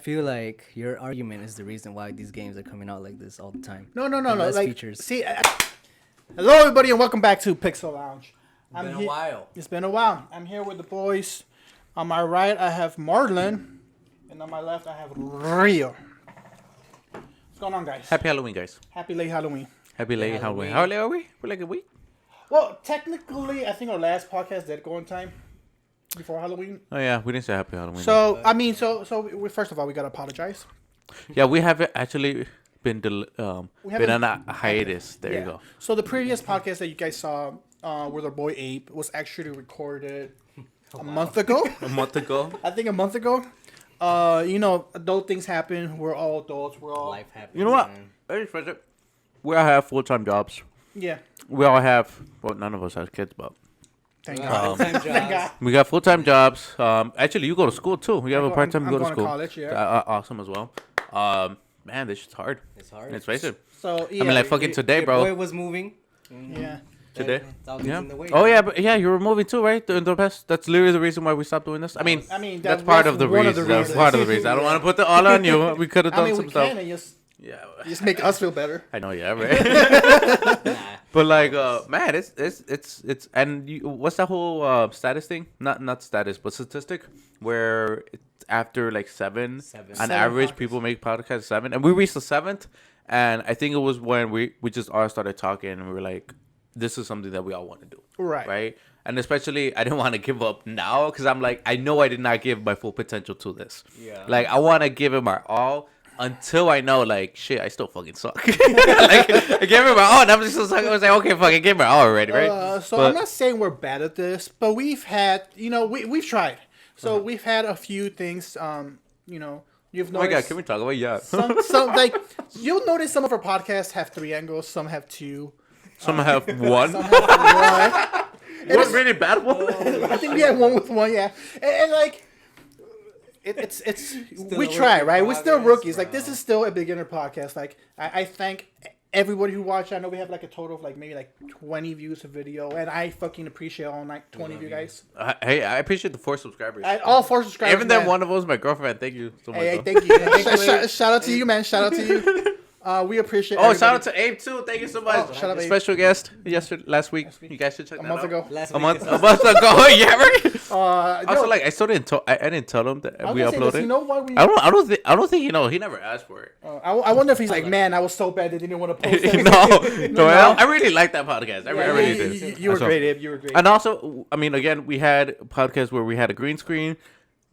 feel like your argument is the reason why these games are coming out like this all the time. No. Less Like, features. see, hello everybody, and welcome back to Pixel Lounge. Been a while. It's been a while. I'm here with the boys. On my right, I have Marlon, and on my left, I have Rio. What's going on, guys? Happy Halloween, guys. Happy late Halloween. Happy late Halloween. Halloween. How late are we? We're like a week? Well, technically, I think our last podcast did go in time before Halloween. Oh, yeah. We didn't say Happy Halloween. So, I mean, first of all, we gotta apologize. yeah, we haven't actually been haven't- on a hiatus. There you go. So the previous podcast that you guys saw, with our boy Ape, was actually recorded a month ago. A month ago. I think a month ago. Adult things happen. We're all adults. We're all Life happens. You know what? man. Very frustrated. We all have full-time jobs. Yeah. We all have, well, none of us have kids, but Thank Wow. God. Full-time Thank jobs. God. we got full-time jobs. Actually, you go to school, too. You have a part-time, I'm you go to going to school. college, yeah. Awesome as well. Man, this shit's hard. It's hard. Let's face it. So yeah. I mean, like, fucking today, Your bro. boy was moving. Yeah. Today? It's always Yeah. in the way. Oh yeah, but yeah, you were moving too, right? In the past, that's literally the reason why we stopped doing this. I mean, that's that's part of the one reason. of the That's reasons. part of the reason. I don't want to put it all on you. We could have I done mean, some we stuff. can and Yeah, just make us feel better. I know. Yeah, right. Nah. But like, man, it's and what's that whole status thing? Not status, but statistic where after like seven, Seven. on Seven average, podcasts. people make podcasts seven, and we reached the seventh, and I think it was when we just all started talking, and we were like, this is something that we all want to do. Right. Right. And especially, I didn't want to give up now because I'm like, I know I did not give my full potential to this. Yeah. Like, I want to give it my all until I know, like, shit, I still fucking suck. Like, I gave it my all, and I'm just like, I was like, okay, fuck, I gave it my all already, right? So But- I'm not saying we're bad at this, but we've had, we've tried. So we've had a few things. You've Oh noticed. my god, can we talk about yeah? some like you'll notice some of our podcasts have three angles, some have two, Some have one. some have one. One really bad one. I think we had one with one, yeah. And like, it's Still we a try, work in right? We're still progress, rookies. Like, this bro. is still a beginner podcast. Like, I thank everybody who watched. I know we have like a total of like maybe like 20 views a video, and I fucking appreciate all 20 of you guys. Hey, I appreciate the 4 subscribers. All 4 subscribers. Even that man. one of them was my girlfriend. Thank you so much. Hey, though. thank you. Shout out to you, man. Shout out to you. We appreciate. Oh, shout everybody. out to Abe too. Thank you so much. Oh, shout out, Abe. Special guest last week. You guys should check A that month out. ago. Last A week month is- ago. Yeah, right. Also, Also, like, I still didn't. I didn't tell him that I was we gonna say this, uploaded. you know why we? I don't think he know. He never asked for it. I wonder if he's like, man, I was so bad they didn't want to post it. no, I really like that podcast. I really did. You were So- great, Abe. You were great. And also, I mean, again, we had podcasts where we had a green screen,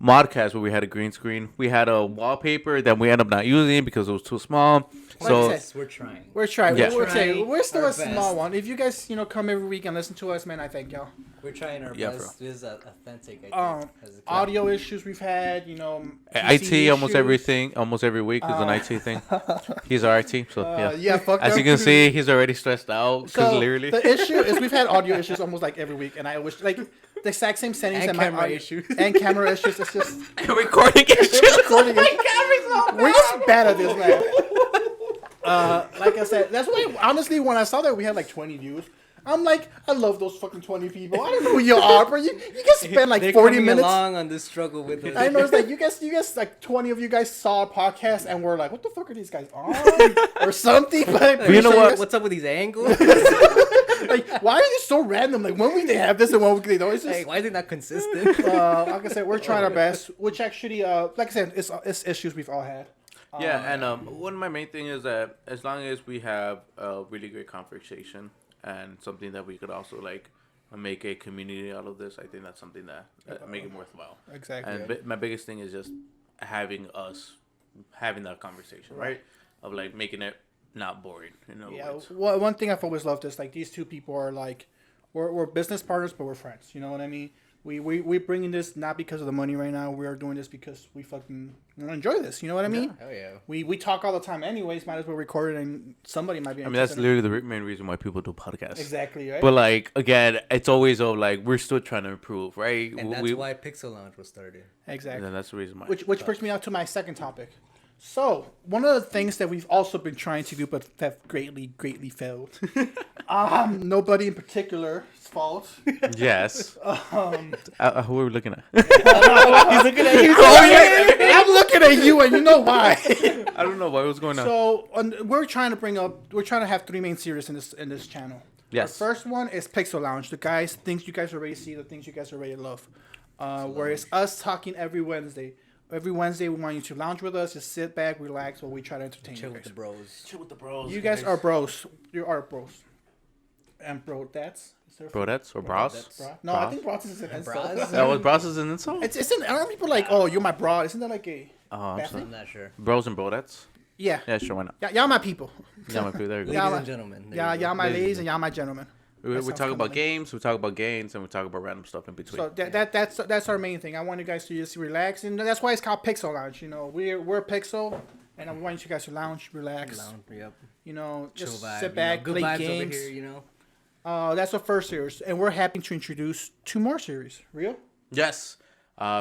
modcast where we had a green screen. We had a wallpaper that we ended up not using because it was too small. Like So I said, We're trying. We're trying. Yeah. We're Trying saying we're still our a small best. one. If you guys, come every week and listen to us, man, I thank y'all. We're trying our Yeah, best. This is authentic. I think, as a kid. Audio issues we've had, PC IT, almost issues. everything, almost every week is an IT thing. He's our IT, so yeah. Yeah, fuck As them. you can see, he's already stressed out because So literally. the issue is we've had audio issues almost like every week, and I wish like the exact same settings And and my camera audio- issues. and camera issues. It's just recording issues. recording issues. We're just bad at this, man. Like I said, that's why honestly when I saw that we had like 20 views, I'm like, I love those fucking 20 people. I don't know who you are, bro. You can spend like They're 40 coming minutes. along on this struggle with us. I know it's like you guys like 20 of you guys saw a podcast and we're like, what the fuck are these guys on or something? But I'm pretty you know sure what? guys- What's up with these angles? like, why are these so random? Like, one week they have this and one week they don't. It's just, Hey, why is it not consistent? like I said, we're trying our best. Which actually, like I said, it's issues we've all had. Yeah, and one of my main thing is that as long as we have a really great conversation and something that we could also like make a community out of this, I think that's something that make it worthwhile. Exactly. And my biggest thing is just having that conversation, right? Of like making it not boring. In other Yeah. words. Well, one thing I've always loved is like these two people are like, we're business partners, but we're friends. You know what I mean? We bringing this not because of the money right now. We are doing this because we fucking enjoy this. You know what I mean? Hell yeah. We talk all the time anyways. Might as well record it and somebody might be. I mean, that's interested in it. literally the main reason why people do podcasts. Exactly right. But like again, it's always like we're still trying to improve, right? And that's why Pixel Lounge was started. And exactly. then that's the reason why. Which brings me out to my second topic. So, one of the things that we've also been trying to do, but have greatly failed. Nobody in particular's fault. Yes. Who are we looking at? He's looking at you. I'm looking at you, and you know why. I don't know what's going on. So, we're trying to have 3 main series in this channel. Yes. The first one is Pixel Lounge. Things you guys already see, the things you guys already love. Where it's us talking every Wednesday. Every Wednesday, we want you to lounge with us, just sit back, relax, while we try to entertain Chill you with guys. the bros. Chill with the bros. You guys are bros. You are bros. And bro, that's Brodettes or bras? No, I think bros is an insult. Bras? That was bras is an insult? Isn't aren't people like, oh, you're my bro? Isn't that like a Oh, I'm bad sorry. I'm not sure. Bros and brodettes? Yeah. Yeah, sure, why not? Y'all my people. Yeah, my people, there you go. Yeah. Ladies my- and gentlemen. there Yeah, you go. y'all my Ladies ladies and y'all my gentlemen. We sounds talk kinda about like- games, we talk about games, and we talk about random stuff in between. So that's our main thing. I want you guys to just relax, and that's why it's called Pixel Lounge. You know, we're Pixel, and I want you guys to lounge, relax. Lounge, yep. You know, Chill just vibe, sit back, good play vibes games. over here, you know. That's the first series, and we're happy to introduce 2 more series. Real? Yes.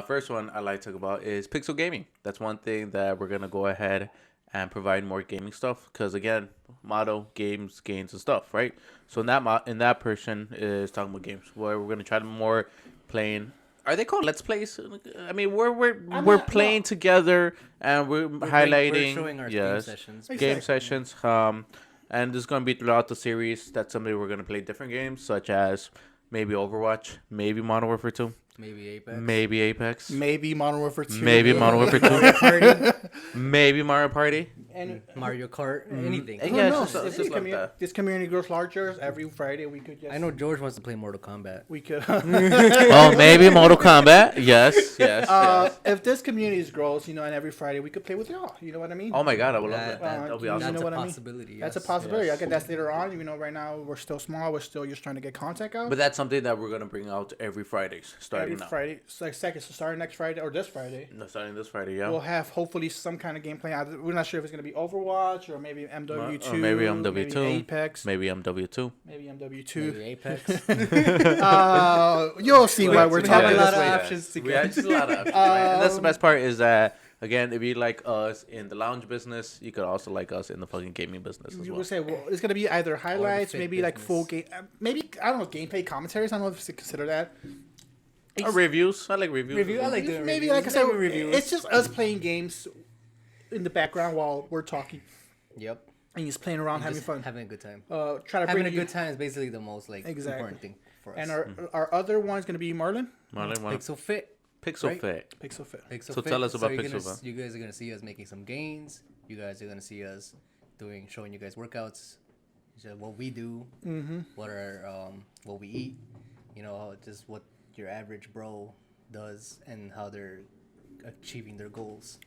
First one I'd like to talk about is Pixel Gaming. That's one thing that we're going to go ahead and provide more gaming stuff. Because, again, motto, games, gains, and stuff, right? So in that portion is talking about games, where we're going to try to more playing. Are they called Let's Plays? I mean, we're playing together, and we're highlighting. We're showing our game yes, sessions. game sessions. And this is going to be throughout the series. That's something we're going to play different games, such as maybe Overwatch, maybe Modern Warfare 2, Maybe Apex. maybe Apex, Maybe Modern Warfare 2. maybe Modern Warfare 2, Party. maybe Mario Party. And Mario Kart. Anything. Yeah, who it's knows? just- it's just like that. This community grows larger. Every Friday we could just. I know George wants to play Mortal Kombat. We could. Oh, maybe Mortal Kombat. Yes, yes, yes. If this community grows, you know, and every Friday we could play with y'all. You know what I mean? Oh my God, I would love that. That- That'll be you awesome. That's know a what I mean? possibility. That's a yes. possibility. Yes. I guess that's later on. You know, right now we're still small. We're still just trying to get contact out. But that's something that we're gonna bring out every Fridays, starting every now. Friday, so starting next Friday or this Friday, No, starting this Friday, yeah. we'll have hopefully some kind of gameplay. We're not sure if it's gonna be Overwatch or maybe MW2, Or maybe MW2, maybe Apex, maybe MW2. maybe MW2. Maybe Apex. You'll see why we're we talking have a lot this of way. options to We get. have just a lot of options, right? And that's the best part is that, again, if you like us in the lounge business, you could also like us in the fucking gaming business as You well. would say it's gonna be either highlights, fit maybe like business. full game, maybe I don't know gameplay commentaries. I don't know if you consider that. Or reviews. I like reviews. Review, as I well. like doing Maybe reviews. like I said, Maybe reviews. it's just us playing games in the background while we're talking Yep. and just playing around, having Just fun. Having a good time. Try to Having bring a you. good time is basically the most like Exactly. important thing for us. And our other one is gonna be Marlon. Marlon, Marlon. Pixel Fit. Pixel right? Fit. Pixel Fit. Pixel So Fit. tell us about you're Pixel gonna, Fit. You guys are gonna see us making some gains. You guys are gonna see us showing you guys workouts, just what we do, what are what we eat. You know, just what your average bro does and how they're achieving their goals.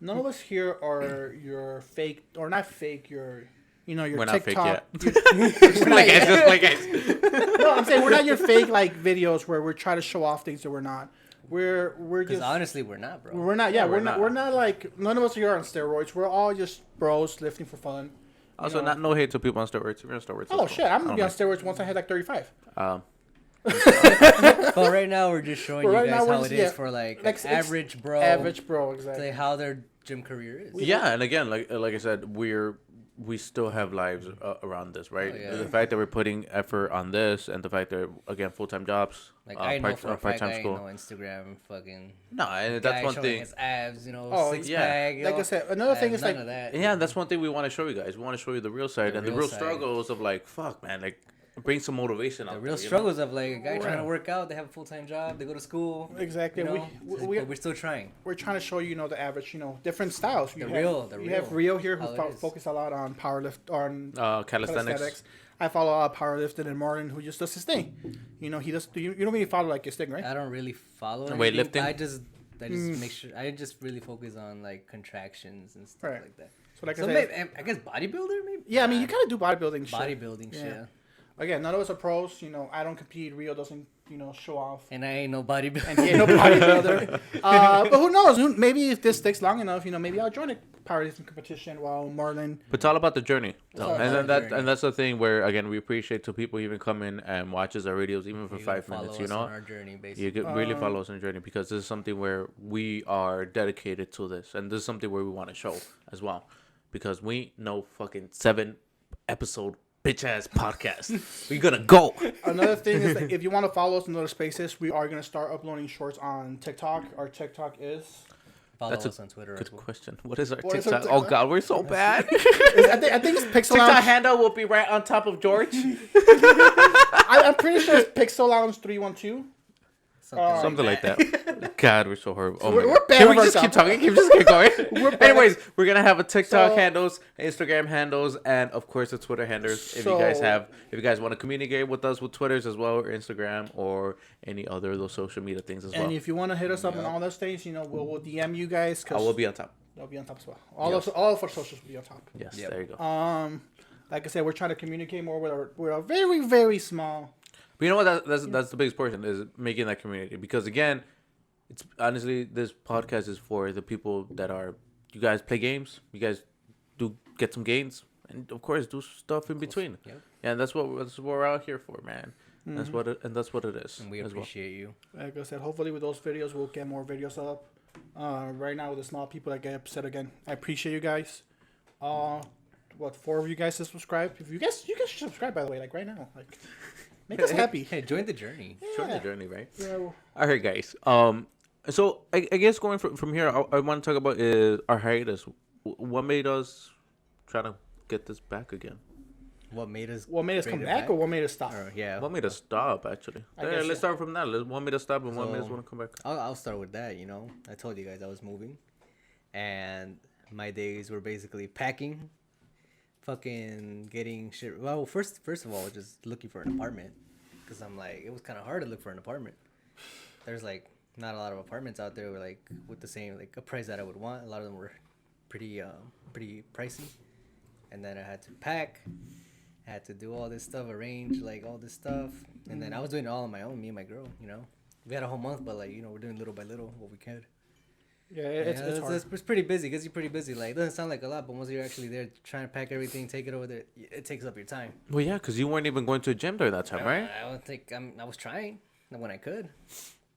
None of us here are your fake or not fake. Your We're not fake TikTok. Just play guys, just play guys. No, I'm saying we're not your fake like videos where we're trying to show off things that we're not. We're Because just honestly, we're not, bro. we're not. Yeah, we're not. We're not like none of us here are on steroids. We're all just bros lifting for fun. Also, know. no hate to people on steroids. We're on steroids. Oh as shit! well. I'm I gonna don't be on mind. steroids once I hit like 35. But right now, we're just showing But you right guys now, we're how just- it is yeah, for like like, an average bro. Average bro, exactly. Like how their gym career is. Yeah, and again, like I said, we still have lives around this, right? Oh, yeah. The fact that we're putting effort on this, and the fact that again, full-time jobs, Like I know for a fact, part-time I ain't school. no Instagram fucking No, and guy that's one showing thing. his abs, you know, Oh, six yeah. pack. Like I said, another thing is none like of that. Yeah, and that's one thing we want to show you guys. We want to show you the real side and the real real side. struggles of like, fuck, man, like bring some motivation out The there, real you know? struggles of like a guy trying Yeah. to work out. They have a full time job. They go to school. exactly. You know, But we're still trying. we're trying to show you, the average, different styles. The real You have Rio here who how it is. focus a lot on on Calisthenics. calisthenics. I follow a lot of powerlifting and Martin who just does his thing. He does. You don't really follow like his thing, right? I don't really follow And anything. weightlifting? I just make sure. I just really focus on like contractions and stuff Right. like that. So like So I said, maybe, I guess bodybuilder maybe. yeah. I mean, you kind of do bodybuilding. Shit. bodybuilding shit. Yeah. again, none of us are pros. You know, I don't compete. Rio doesn't, you know, show off. And I ain't no bodybuilder. And he ain't no bodybuilder. But who knows? Maybe if this sticks long enough, you know, maybe I'll join a powerlifting competition while Marlon. But it's all about the journey, It's all and about then the journey. that's the thing where again we appreciate to people even come in and watches our videos even for You gotta 5 minutes. follow You us know, on our journey, basically. you could really follow us on the journey because this is something where we are dedicated to this, and this is something where we want to show as well, because we know fucking 7-episode bitch ass podcast. We're gonna go. Another thing is that if you want to follow us in other spaces, we are going to start uploading shorts on TikTok. Our TikTok is. Follow That's a us on Twitter Good as well. question. What is our What is our TikTok? Oh TikTok? god, we're so bad. I think it's Pixel TikTok Lounge. handle will be right on top of George. I'm pretty sure it's Pixel Lounge 312. Something like that. God, we're so horrible. Oh my we're God. bad Can we with just our keep stuff. talking? Can we just keep going? bad. Anyways, we're gonna have a TikTok So- handles, Instagram handles, and of course the Twitter handles. If you guys want to communicate with us with Twitters as well, or Instagram, or any other of those social media things as well, And if you want to hit us up on all those things, you know, we'll DM you guys. I will be on top. They'll be on top as well. All of our socials will be on top. Yes, Yep. there you go. Like I said, we're trying to communicate more with our very, very small. But you know what? That's the biggest portion is making that community, because again, it's honestly this podcast is for the people that are. You guys play games. You guys do get some gains, and of course do stuff in between. Yep. Yeah, and that's what we're out here for, man. That's what it is. And we as well. appreciate you. Like I said, hopefully with those videos, we'll get more videos up. Right now, with the small people that get upset again, I appreciate you guys. 4 of you guys to subscribe? If you guys should subscribe, by the way, like right now, like make us happy. Hey, join the journey. Join the Yeah. journey, right? Yeah, well, All right, guys. So I guess going from here, I want to talk about is our hiatus. What made us try to get this back again? What made us? what made us bring come it back, or what made us stop? yeah. What made us stop? Actually, I guess, let's start from that. What made us stop, and what So- made us want to come back? I'll start with that. You know, I told you guys I was moving, and my days were basically packing, fucking getting shit. Well, first of all, just looking for an apartment, because I'm like, it was kind of hard to look for an apartment. There's like not a lot of apartments out there with like with the same like a price that I would want. A lot of them were pretty pricey, and then I had to pack. I had to do all this stuff, arrange like all this stuff, and then I was doing it all on my own, me and my girl. You know, we had a whole month, but like you know, we're doing little by little what we could. Yeah, it's hard. It's pretty busy. Gets you pretty busy. Like it doesn't sound like a lot, but once you're actually there trying to pack everything, take it over there, it takes up your time. Well, yeah, because you weren't even going to a gym during that time, right? I don't think I was trying when I could,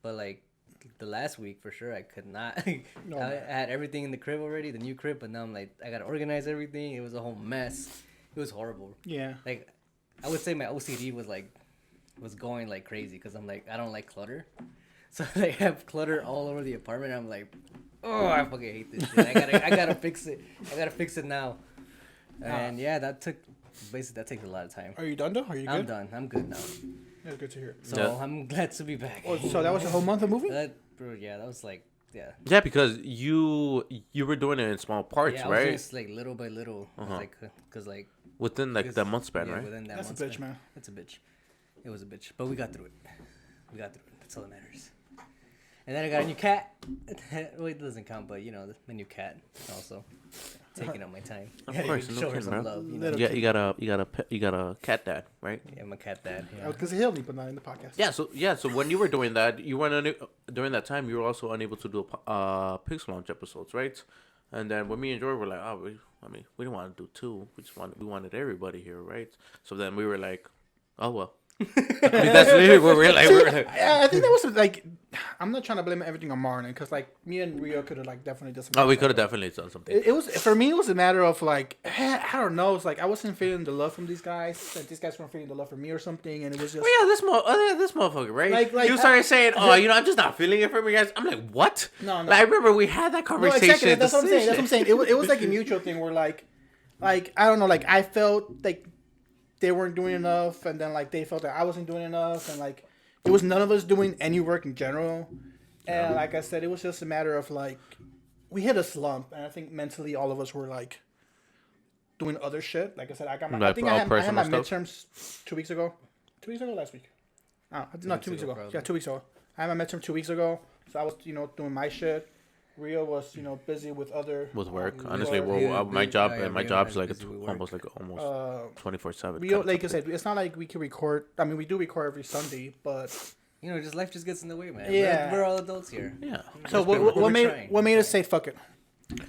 but like the last week for sure I could not. No, I man. had everything in the crib already, the new crib, but now I'm like I gotta organize everything. It was a whole mess. It was horrible. Yeah. Like I would say my OCD was going like crazy because I'm like I don't like clutter, so I have clutter all over the apartment. I'm like, oh, I fucking hate this shit. I gotta fix it. I gotta fix it now. And yeah, that takes a lot of time. Are you done though? Are you good? I'm done. I'm good now. That's good to hear. So Yeah. I'm glad to be back. Oh, so that was a whole month of moving? That was like yeah. Yeah, because you were doing it in small parts, Yeah, I was doing right? this, like little by little, cause like Within like that month span, yeah, right? Within that That's a month bitch, span. man. It's a bitch. It was a bitch, but we got through it. That's all that matters. And then I got a new cat. Well, it doesn't count, but you know, the new cat also taking up my time. Of Gotta course, even no show her kidding, some bro. love. You know? Little Yeah, kid. you got a cat dad, right? Yeah, I'm a cat dad. I Yeah. was gonna say he'll be, but not in the podcast. Yeah, so when you were doing that, you weren't during that time. You were also unable to do Pixel Launch episodes, right? And then when me and George were like, we didn't want to do 2. We wanted everybody here, right? So then we were like, oh well. That's literally what we were like. Yeah, I think that was like, I'm not trying to blame everything on Marlon, because like me and Rio could have like definitely done something. Oh, we could have definitely done something. It was, for me, it was a matter of like, I don't know. It's like I wasn't feeling the love from these guys, and these guys weren't feeling the love from me or something, and it was just. Oh yeah, this motherfucker, right? Like, you started saying, "Oh, I'm just not feeling it from you guys." I'm like, "What?" No. Like, I remember we had that No, conversation. exactly. That's what I'm saying. That's what I'm saying. It was like a mutual thing where like I don't know. Like I felt like they weren't doing enough, and then like they felt that I wasn't doing enough, and like it was none of us doing any work in general. And like I said, it was just a matter of like we hit a slump, and I think mentally all of us were like doing other shit. Like I said, I got my. I Like think I had my personal stuff? midterms 2 weeks ago. 2 weeks ago, last week. No, 2 weeks ago. probably. Yeah, 2 weeks ago. I had my midterm 2 weeks ago, so I was doing my shit, Rio was, busy with other With work, work. honestly, my Rio- job oh, yeah, my Rio job's has like busy with work. almost 24/7. Rio, like I said, it's not like we can record. I mean, we do record every Sunday, but just life just gets in the way, man. Yeah. We're all adults here. Yeah. so We're what made trying. what made us say fuck it?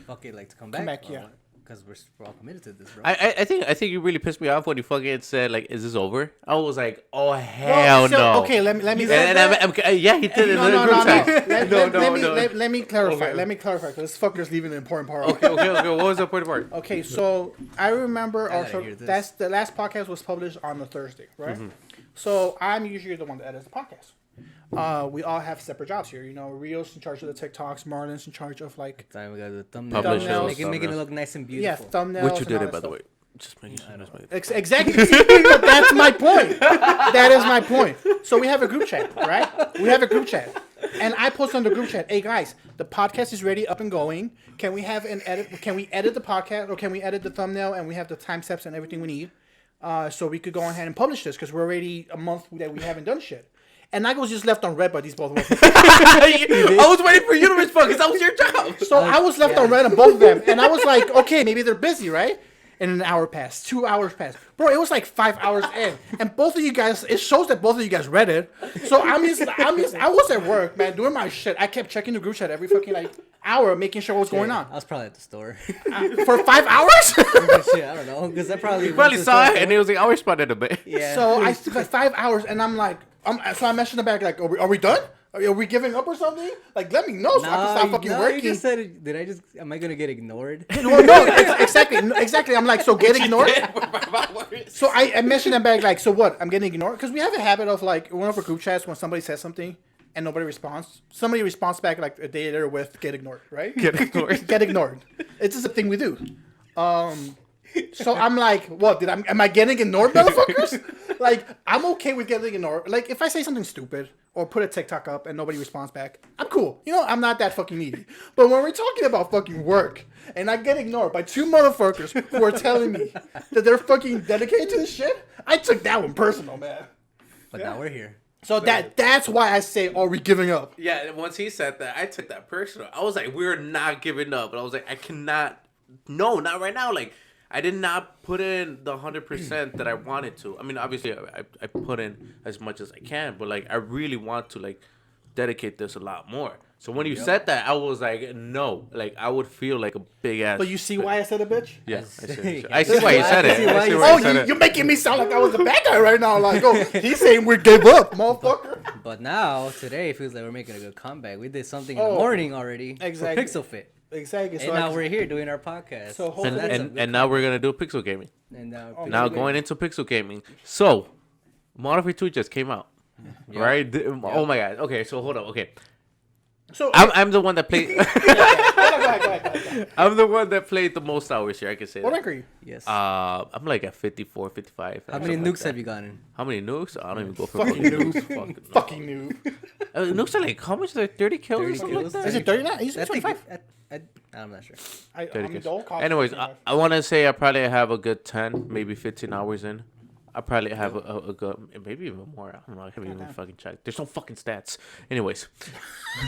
Fuck it, like to come back. Come back, yeah. Because we're all committed to this, bro. I think you really pissed me off when you fucking said like, "Is this over?" I was like, "Oh hell Well, so- no!" Okay, let me. Yeah, he did it. No, in no, the no, group no. chat. Let me clarify. Okay. Let me clarify because this fucker's leaving an important part. Okay. What was the point part? Okay, so I remember I gotta also hear this. that's the last podcast was published on a Thursday, right? Mm-hmm. So I'm usually the one that edits the podcast. We all have separate jobs here. Rio's in charge of the TikToks, Marlon's in charge of like Time we got the thumbnail. Publish Thumbnails. Making it look nice and yeah beautiful. thumbnails. Which you and did all it, that by the stuff. way. Just making sure. Exactly. See, that's my point. That is my point. So we have a group chat, right? We have a group chat. And I post on the group chat, hey guys, the podcast is ready, up and going. Can we have an edit? Can we edit the podcast or can we edit the thumbnail and we have the time steps and everything we need? So we could go ahead and publish this because we're already a month that we haven't done shit. And that was just left unread by these both of us. I was waiting for you to respond because that was your job. So I was left unread on both of them. And I was like, okay, maybe they're busy, right? And an hour passed, 2 hours passed. Bro, it was like 5 hours in. And both of you guys, it shows that both of you guys read it. So I was at work, man, doing my shit. I kept checking the group chat every fucking hour, making sure what's going on. I was probably at the store. For 5 hours? Shit, I don't know, because I probably You probably saw it, and it was like, I responded a bit. Yeah. So I like 5 hours, and I'm like, so I messaged them back like, are we done? Are we giving up or something? Like, let me know so I can stop fucking working. You just said it. Am I gonna get ignored? Well, no, exactly. I'm like, so get ignored. So I messaged them back like, so what? I'm getting ignored because we have a habit of like one of our group chats when somebody says something and nobody responds. Somebody responds back like a day later with get ignored, right? Get ignored. Get ignored. It's just a thing we do. So I'm like, what? Am I getting ignored, motherfuckers? Like, I'm okay with getting ignored. Like, if I say something stupid or put a TikTok up and nobody responds back, I'm cool. I'm not that fucking needy. But when we're talking about fucking work and I get ignored by two motherfuckers who are telling me that they're fucking dedicated to this shit, I took that one personal, man. But now we're here. So that's why I say, are we giving up? Yeah, and once he said that, I took that personal. I was like, we're not giving up. And I was like, I cannot. No, not right now. Like, I did not put in the 100% that I wanted to. I mean, obviously, I put in as much as I can, but like, I really want to like dedicate this a lot more. So when you said that, I was like, no, like I would feel like a big ass. But you see why I said a bitch? Yeah, I see why you said it. I see why Oh, you said it. you're making me sound like I was a bad guy right now. Like, oh, he's saying we gave up, motherfucker. But now today it feels like we're making a good comeback. We did something in Oh, the morning already. exactly. For Pixel Fit. Exactly. And now we're here doing our podcast. So hopefully- And now we're gonna do pixel gaming. And now, Now going into pixel gaming. So, Modern Warfare 2 just came out, right? Oh my god. Okay, so hold on. Okay, So I'm the one that played. go ahead. I'm the one that played the most hours here. I can say What that. rank are you? yes. I'm like at 54, 55. How many nukes have you gotten? How many nukes? I don't even go for Fucking noob. Fucking noob. Nukes are like how much? Like 30 kills 30 or something kills? like that. Is it 39? He's I think 25. I'm not sure. 30 I'm kills. dull cops. Anyways, I want to say I probably have a good 10, maybe 15 hours in. I probably have a good, maybe even more. I don't know. I haven't even fucking checked. There's no fucking stats. Anyways.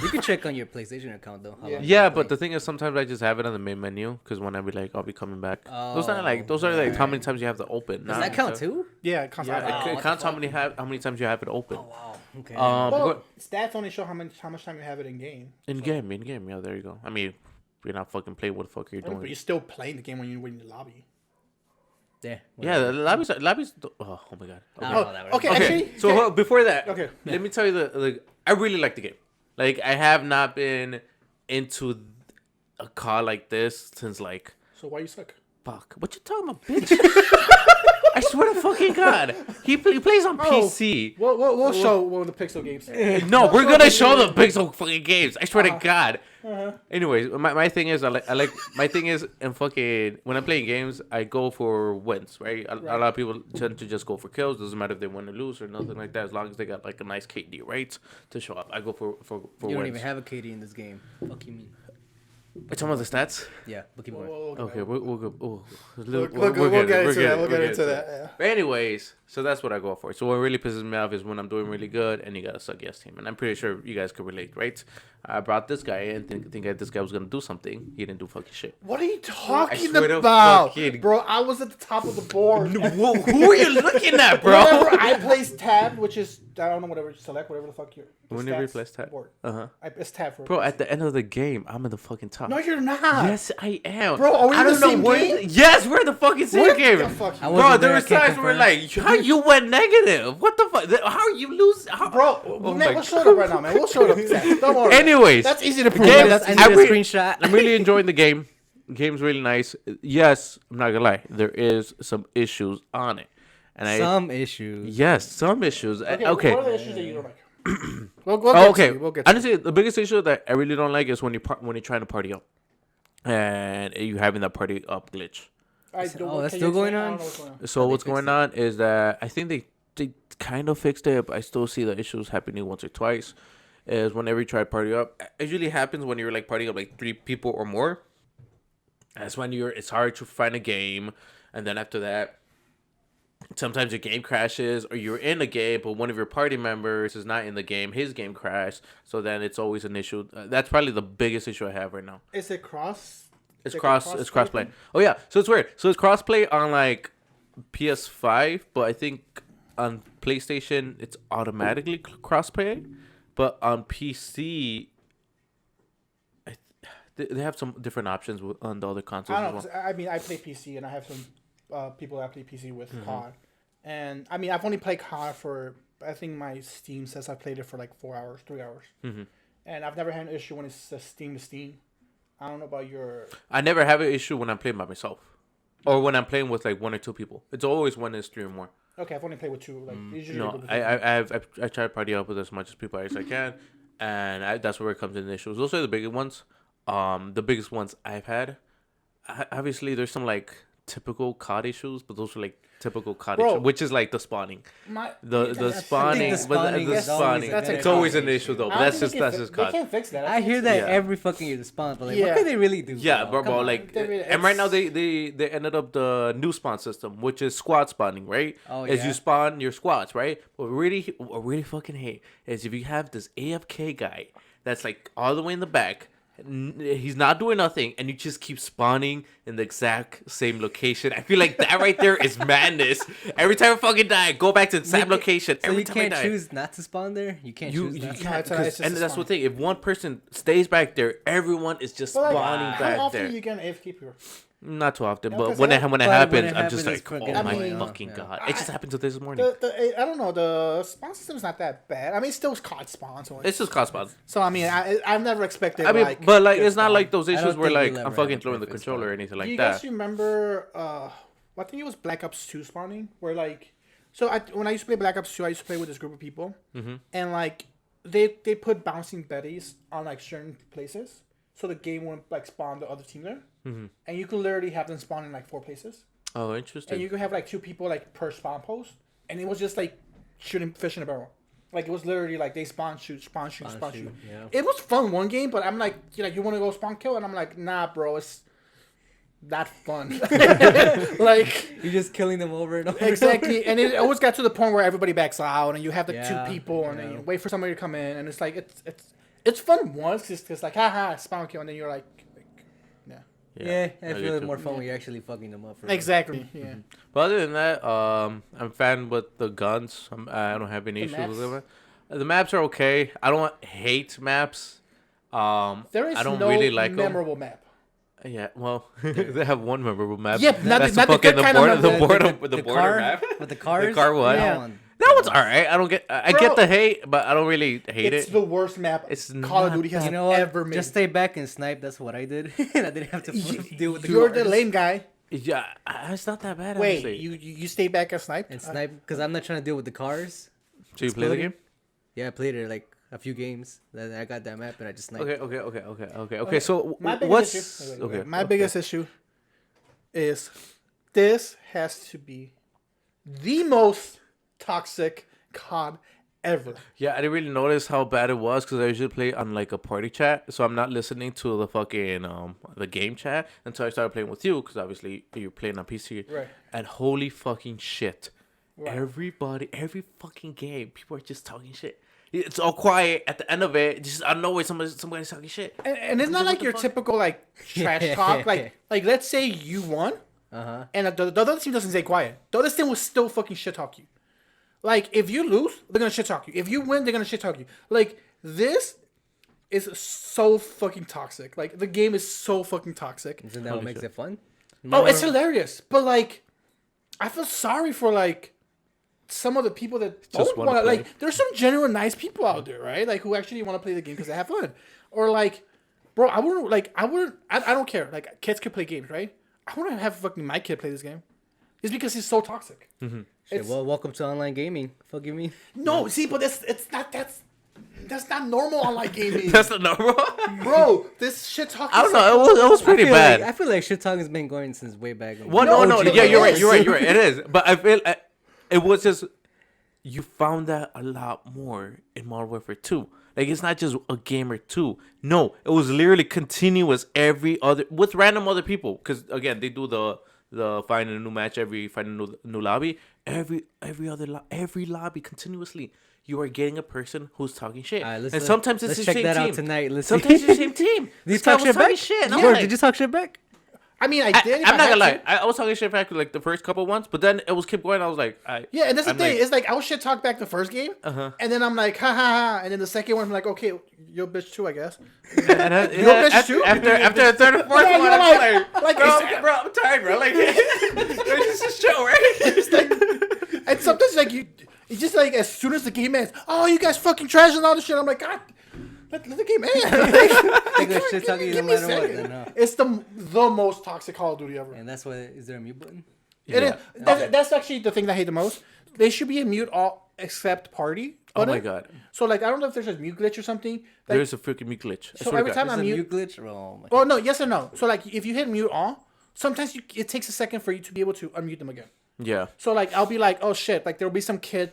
You can check on your PlayStation account though. how long Yeah, you but play. the thing is, sometimes I just have it on the main menu because when I be like, I'll be coming back. Those are Oh, like how many times you have to open. Does that count too? Yeah, it counts. Yeah, Wow, it what counts the how many times you have it open. Oh wow. Okay. Well, stats only show how much time you have it in game. In game, yeah, there you go. I mean, you're not fucking playing what the fuck you're But you're doing. still playing the game when you're in the lobby. yeah. Yeah, the lobbies. Oh my god. I Okay. don't know how that works. Okay, Okay, actually. so before that, Okay, let me tell you I really like the game. Like I have not been into a car like this since like So why you suck? fuck. What you talking about, bitch? I swear to fucking God, he plays on PC. We'll show one of the Pixel games. No, we're gonna show the Pixel fucking games. I swear to God. Anyways, my thing is I like my thing is in fucking when I'm playing games I go for wins, right? A lot of people tend to just go for kills. Doesn't matter if they win or lose or nothing like that. As long as they got like a nice KD, right? To show up, I go for You don't wins. even have a KD in this game. Fuck you mean? It's some of the stats. Yeah, but keep going. Okay, we'll go. Oh, We'll get into that. We'll get into that. Yeah. But anyways, so that's what I go for. So what really pisses me off is when I'm doing really good and you got a suck yes team, and I'm pretty sure you guys could relate, right? I brought this guy and think this guy was gonna do something. He didn't do fucking shit. What are you talking swear to about, fucking- bro? I was at the top of the board. Who are you looking at, bro? Whenever I place tab, which is I don't know whatever you select, whatever the fuck you're. Whenever you place tab. Board. Uh-huh. It's tab for. Bro, at the end of the game, I'm in the fucking top. No, you're not. Yes, I am. Bro, are we I in the don't know same where- game? Yes, we're in the fucking same What game. the fuck? I Bro, wasn't there there, was I can't times where confirm. like, how you went negative? What the fuck? How you lose? How? Bro, Oh man, my we'll show it up right now, man. We'll show it up. Tab. Don't worry. Anyways, That's easy to prove. Game- I need I a re- screenshot. I'm really enjoying the game. The game's really nice. Yes, I'm not gonna lie. There is some issues on it, and Some issues. yes, some issues. Okay. What are the issues that you don't like? we'll Oh, get okay. to you. We'll get to you. Honestly, the biggest issue that I really don't like is when you're trying to party up, and you having that party up glitch. I don't- Oh, that's can still you going explain? I on? don't know what's going on. So they what's fixed going it? on is that I think they kind of fixed it, but I still see the issues happening once or twice. Is whenever you try to party up, it usually happens when you're like partying up like 3 people or more. That's when it's hard to find a game, and then after that, sometimes your game crashes, or you're in a game, but one of your party members is not in the game. His game crashed, so then it's always an issue. That's probably the biggest issue I have right now. Is it cross? It's like a crossplay. Oh yeah, so it's weird. So it's crossplay on like PS5, but I think on PlayStation it's automatically crossplay, but on PC they have some different options on the other consoles I don't as know. well. 'Cause I mean, I play PC, and I have some people that play PC with Mm-hmm. COD. And I mean, I've only played COD for, I think my Steam says I played it for like 4 hours, 3 hours. Mm-hmm. And I've never had an issue when it's Steam to Steam. I don't know about your. I never have an issue when I'm playing by myself, or when I'm playing with like 1 or 2 people. It's always when it's 3 or more. Okay, I've only played with 2. Like usually. No, I try to party up with as much as people as I can, and that's where it comes in the issues. Those are the bigger ones. The biggest ones I've had. Obviously, there's some like typical COD issues, but those are like typical COD Bro. issues, which is like the spawning. The that's- spawning, the spawning the is always spawning. a That's It's a always an COD issue though. But I don't that's think just they COD. can't fix that. I hear that Yeah. every fucking year. The spawn, but like, Yeah. what could they really do? Yeah, bro, Come on. like, They really- and right now they ended up the new spawn system, which is squad spawning, right? Oh, As yeah. you spawn your squads, right? What I really fucking hate is if you have this AFK guy that's like all the way in the back. He's not doing nothing, and you just keep spawning in the exact same location. I feel like that right there is madness. Every time I fucking die, I go back to the same location. So Every you time can't I die. choose not to spawn there. You can't choose You not. can't, it's 'cause- just and a that's spawn. the thing. If one person stays back there, everyone is just But like, spawning how back often there. you get an AFK people? Not too often, Yeah, but 'cause when I- it but when happens, it I'm just happens, like, it's oh fucking my annoying. fucking Yeah. god! It just happened to this morning. I don't know. The spawn system's not that bad. I mean, it's still COD spawn. So, It's just cost spawns. so I mean, I've never expected. I mean, like, but like, good it's not spawn. like those don't issues where think like we'll I'm ever fucking have a throwing the perfect controller spawn. or anything Do like you that. guys remember? I think it was Black Ops 2 spawning, where like, so when I used to play Black Ops 2, I used to play with this group of people, and like they put bouncing betties on like certain places, so the game wouldn't like spawn the other team there, and you could literally have them spawn in like 4 places, Oh, and interesting. you could have like 2 people like per spawn post, and it was just like shooting fish in a barrel. Like it was literally like they spawn shoot. Spawn Shoot. shoot, yeah. It was fun one game, but I'm like, you want to go spawn kill, and I'm like, nah, bro, it's not fun. Like You're just killing them over and over. exactly, and it always got to the point where everybody backs out, and you have the Yeah, 2 people, and yeah. then you wait for somebody to come in, and it's like it's fun once, it's like haha spawn kill, and then you're like yeah, Yeah, I get feel it's you. more fun when you're actually fucking them up. For exactly, yeah. But other than that, I'm fan with the guns. I don't have any issues with maps? them. The maps are okay. I don't hate maps. There is I don't no really like 'em. memorable map. Yeah, well, they have one memorable map. Yeah, not That's the- not the fucking good kind of border, map. the border, the the border car map. with the cars. The car what? Yeah. That one. That one's alright. I don't get. I Bro, get the hate, but I don't really hate It's it. the worst map It's Call of not Duty has You know what? ever made. Just stay back and snipe. That's what I did. And I didn't have to deal with the You're cars. the lame guy. Yeah, it's not that bad. Wait, honestly. you stay back and snipe? And snipe because I'm not trying to deal with the cars. So you play the exploding. game? Yeah, I played it like a few games. Then I got that map and I just sniped. Okay. So My biggest what's issue, okay? My biggest issue is this has to be the most toxic COD ever. Yeah, I didn't really notice how bad it was because I usually play on like a party chat, so I'm not listening to the fucking the game chat until I started playing with you because obviously you're playing on PC. Right. And holy fucking shit, Right. every fucking game, people are just talking shit. It's all quiet at the end of it. Just out of nowhere, somebody's talking shit. And it's not What like the your fuck? typical like trash talk. Like let's say you won, and the other team doesn't stay quiet. The other team will still fucking shit talk you. Like if you lose, they're gonna shit talk you. If you win, they're gonna shit talk you. Like this is so fucking toxic. Like the game is so fucking toxic. Isn't that what makes it fun? Oh, it's hilarious. But like, I feel sorry for like some of the people that Just don't wanna want to. play. Like, there's some genuine nice people out there, right? Like who actually want to play the game because they have fun. Or like, bro, I don't care. Like kids can play games, right? I wouldn't have fucking my kid play this game. It's because he's so toxic. Mm-hmm. Shit, It's- well, welcome to online gaming. Fuck you mean? No, see, but that's not normal online gaming, That's the number. bro. This shit talking. I don't know. It was pretty bad. I feel like shit talking has been going since way back. Well, no. it Yeah, you're right. is. You're right. It is. But I feel it was just you found that a lot more in Modern Warfare 2. Like it's not just a game or two. No, it was literally continuous every other with random other people. Because again, they do the find a new match find a new lobby every lobby continuously. You are getting a person who's talking shit, and sometimes it's let's the check same that team. out tonight. Let's see. Sometimes it's the same team. Did you This guy talk was shit talking back? shit. And I'm Yo, like, did you talk shit back? I mean, I did. if I'm I not had gonna to. lie. I was talking shit back like the first couple ones, but then it was kept going. I was like, Yeah, and that's the I'm thing. like- It's like I was shit talk back the first game, and then I'm like, ha ha ha, and then the second one I'm like, okay, you're a bitch too, I guess. and then, You're a bitch after, too? after the third or fourth Yeah, one, you're I'm like, like, bro, I'm tired, bro. Like, it's just a show, right? It's like, and sometimes like it's just like as soon as the game ends, oh, you guys fucking trash and all this shit. I'm like, God, let the game end. Think that shit talking no Give me a matter what. second. Then, no. It's the most toxic Call of Duty ever. And that's why. Is there a mute button? It is. Yeah. That's actually the thing that I hate the most. They should be a mute all except party. Oh button. my god, So like I don't know if there's a mute glitch or something. Like, there's a freaking mute glitch. I So swear every to God. time There's I'm a mute. mute glitch. Oh my. Well, no, yes and no. So like if you hit mute all, sometimes it takes a second for you to be able to unmute them again. Yeah, So like I'll be like, oh shit, like there'll be some kid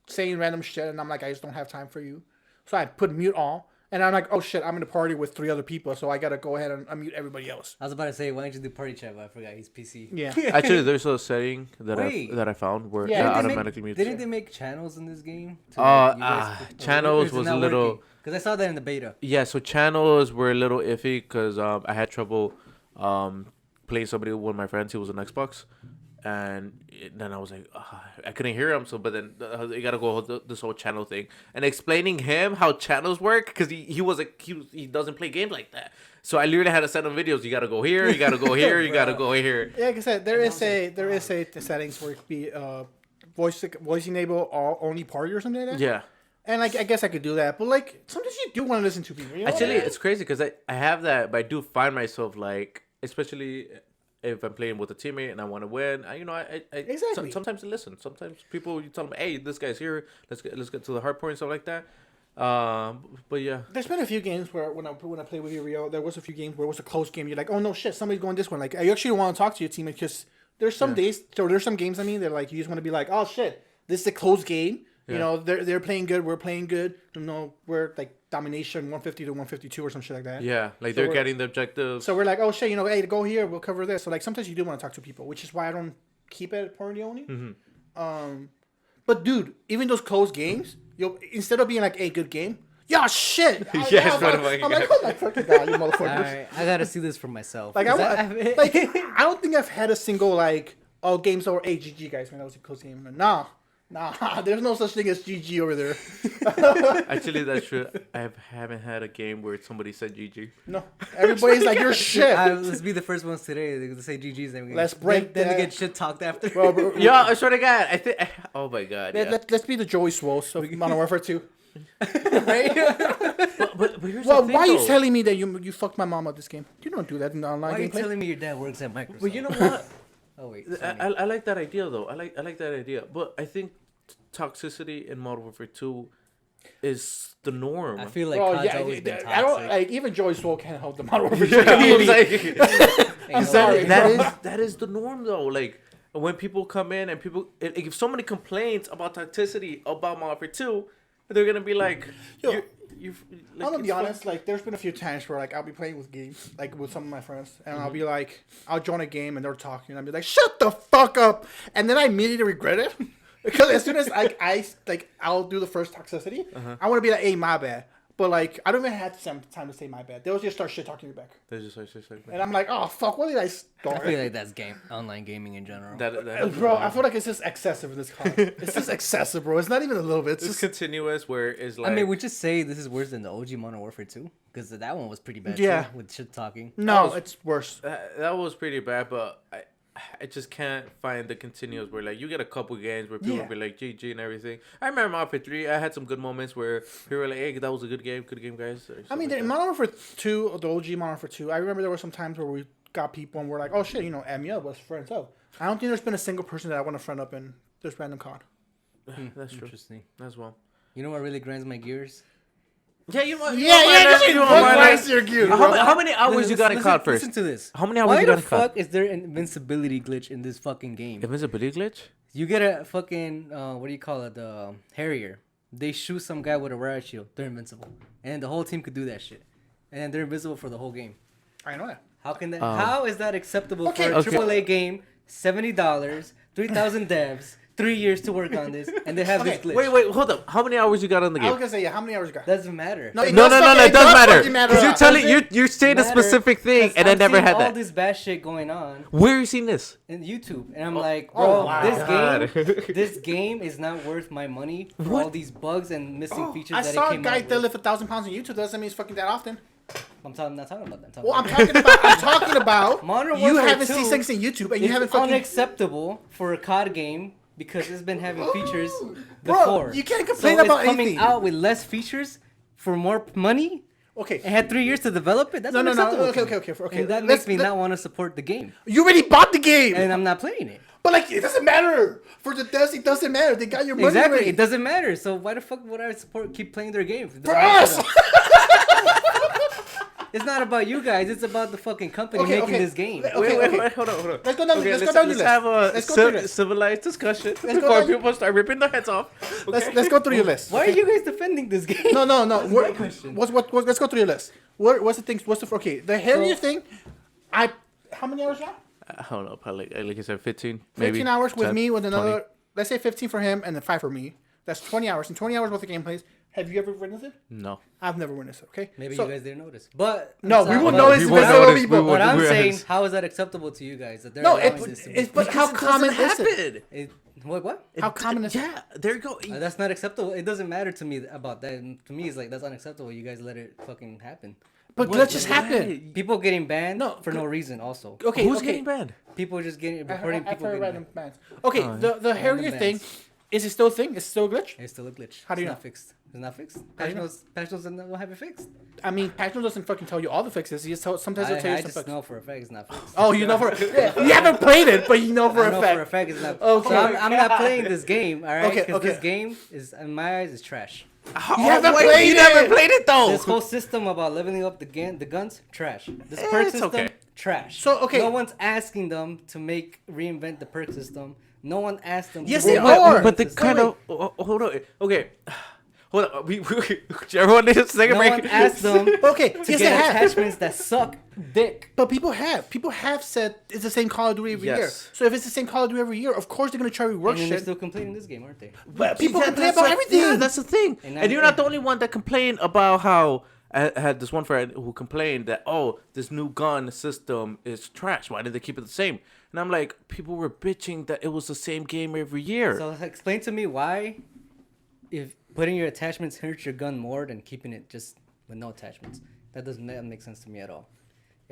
saying random shit, and I'm like, I just don't have time for you. So I put mute all, and I'm like, oh shit, I'm in a party with 3 other people, so I gotta go ahead and unmute everybody else. I was about to say, why don't you do party chat? But I forgot he's PC. Yeah. actually, there's a setting that Wait. I found where Yeah, it didn't they automatically mutes. Didn't they make channels in this game? Channels was a little. Because I saw that in the beta. Yeah, so channels were a little iffy because I had trouble playing somebody with one of my friends who was on Xbox, and then I was like, I couldn't hear him. So, but then you gotta go this whole channel thing and explaining him how channels work because he doesn't play games like that. So I literally had to send him videos. You gotta go here. You gotta go here. You gotta go here. Yeah, like I said, there is a settings where it could be voice enable all only party or something like that. Yeah. And like I guess I could do that, but like sometimes you do want to listen to people. You know? Actually, it's crazy because I have that, but I do find myself like, especially if I'm playing with a teammate and I want to win, Exactly. Sometimes I listen. Sometimes people, you tell them, hey, this guy's here. Let's get to the hard point and stuff like that. But yeah, There's been a few games where when I played with you, Rio, there was a few games where it was a close game. You're like, oh no shit, somebody's going this one. Like I actually want to talk to your teammate because there's some days, so there's some games. I mean, they're like you just want to be like, oh shit, this is a close game. You know, they're playing good, we're playing good. You know, we're like domination 150 to 152 or some shit like that. yeah, like So they're we're- getting the objectives. So we're like, oh shit, you know, hey, go here, we'll cover this. So like sometimes you do want to talk to people, which is why I don't keep it party only. But dude, even those close games, instead of being like, hey, good game, yeah, shit. Yes, I'm motherfucker. like, oh my fucking god, you motherfuckers. Alright, I gotta see this for myself. Like I don't think I've had a single like games over GG guys, man, that was a close game. Nah, there's no such thing as GG over there. Actually, that's true. I haven't had a game where somebody said GG. No, everybody's like you're shit. Let's be the first ones today. They say GG's. Then Let's break Then that. we get shit talked after. Well, bro, Yeah, I swear to God, I think. Oh my God. Yeah. let's be the Joey Swolls of Modern Warfare 2. But here's Well, the thing, why are you though. telling me that you fucked my mom up this game? You don't do that in online Why are you gameplay. telling me your dad works at Microsoft? But you know what? Oh wait. I like that idea though. I like that idea. But I think toxicity in Modern Warfare 2 is the norm. I feel like Oh COD's yeah, always been I don't toxic. like even Joey Swole can't help the Modern Warfare 2 I was community. like, I'm Ain't sorry, no- that bro. is the norm though. Like when people come in and if somebody complains about toxicity about Modern Warfare 2, they're gonna be like, Yo, you I'm gonna be honest. Like, there's been a few times where like I'll be playing with games, like with some of my friends, and I'll be like, I'll join a game and they're talking, and I'll be like, shut the fuck up, and then I immediately regret it because as soon as I'll do the first toxicity, I want to be like, hey, my bad. But like, I don't even have time to say my bad. They'll just start shit talking me back. They just like, And I'm like, oh fuck, what did I I start? feel like that's online gaming in general. Bro, I feel like it's just excessive in this car. It's just excessive, bro. It's not even a little bit. It's It's just continuous where it's like. I mean, would you say this is worse than the OG Modern Warfare 2? Because that one was pretty bad Yeah. too, with shit talking. no, it's worse. that was pretty bad, but I just can't find the continuous where like you get a couple games where people Yeah. be like GG and everything. I remember Modern Warfare 3. I had some good moments where people were like, "Hey, that was a good game, guys." or I stuff mean, like in that. Modern Warfare 2, the OG Modern Warfare 2, I remember there were some times where we got people and we're like, oh shit, you know, Amiel was friends up. I don't think there's been a single person that I want to friend up in this random COD. That's true Interesting. as well. You know what really grinds my gears? Yeah, you want. Your gear, How many hours Listen- you got in listen- COD first? Listen to this. How many hours Why you got the in COD? fuck is there an invincibility glitch in this fucking game? Invincibility glitch? You get a fucking what do you call it? The Harrier. They shoot some guy with a riot shield. They're invincible, and the whole team could do that shit, and they're invisible for the whole game. I know that. How can that? How is that acceptable Okay, for a okay. AAA game? $70, 3,000 devs, 3 years to work on this, and they have this glitch. Wait, hold up. How many hours you got on the I was game? gonna say, yeah, how many hours you got? Doesn't matter. it No, does fucking- it does matter. fucking matter. Because you're telling Does you're saying a Matter, specific thing, 'cause and I I'm never seeing had all that. this bad shit going on Where are you seeing this? in YouTube, and I'm like, oh, bro, wow. this game is not worth my money for all these bugs and missing features I that saw it a came guy out with. deadlift 1,000 pounds on YouTube. Doesn't mean it's fucking that often. Not talking about that. Well, I'm talking about Modern you Warfare haven't 2 seen things on YouTube and you It's haven't fucking. unacceptable for a COD game because it's been having features Bro, before. you can't complain so about it's coming anything. out with less features for more money. Okay. It had 3 years to develop it. That's No. unacceptable. Okay, to me. okay. And that Let's- makes me not want to support the game, You already bought the game, and I'm not playing it. but like it doesn't matter for the devs. It doesn't matter. They got your money Exactly, ready. it doesn't matter. So why the fuck would I keep playing their game? For us. It's not about you guys. It's about the fucking company Okay, making okay. this game. Wait, hold on. Let's go down. Okay, let's go down the let's list. have a Let's go through this. civilized discussion go before down- people start ripping their heads off. Okay? Let's go through your list. Why are you guys defending this game? No. my question. What? Let's go through your list. What's the things? What's the okay? The Harrier So- thing. How many hours now? I don't know, probably like you said, 15, maybe 15 hours with 10, me with another. 20. Let's say 15 for him and then 5 for me. That's 20 hours. And 20 hours worth of gameplays. Have you ever witnessed it? No. I've never witnessed it. Okay. Maybe So- you guys didn't notice. But No, I'm we sorry, will but- notice we if will there's other notice, people. we will. What I'm We're saying, ahead. how is that acceptable to you guys? That they're No, allowing this to be? but how common is it? What? How common is it? Yeah, there you go. That's not acceptable. It doesn't matter to me about that. And to me, it's like that's unacceptable. You guys let it fucking happen. But glitches happen. People getting banned No, for no reason. Also, Okay. Who's okay. getting banned? people just getting reporting people After getting random banned. bans. Okay, the Harrier thing, bans. is it still a thing? Is it still a glitch? It's still a glitch. How do you it's know? Not fixed. It's not fixed. How do you know? Patch notes will have it fixed. I mean, Patchno doesn't fucking tell you all the fixes. He just sometimes he'll tell I you some just fixes. know for a fact it's not fixed. Oh, you know for you haven't played it, but you know for I a know fact. for a fact it's not. Okay. So I'm not playing this game, all right? Okay, Because okay. this game is, in my eyes, is trash. You haven't played You it. never played it though. This whole system about leveling up the guns, trash. This perk It's system, okay. trash. So, okay. No one's asking them to reinvent the perk system. No one asked them. Yes, to they reinvent are. the But the perk kind system. of hold on. Okay, hold on. We everyone needs to take a No break. one asked them Okay, to yes, they get have. attachments that suck dick. But people have said it's the same Call of Duty every year. Yes. So if it's the same Call of Duty every year, of course they're gonna try to rework And then they're shit. still complaining this game, aren't they? But people complain that's about the- everything. Yeah, that's the thing. And And, I- you're not the only one that complained about how I had this one friend who complained that this new gun system is trash. Why did they keep it the same? And I'm like, people were bitching that it was the same game every year. So explain to me why, if putting your attachments hurts your gun more than keeping it just with no attachments. That doesn't make sense to me at all.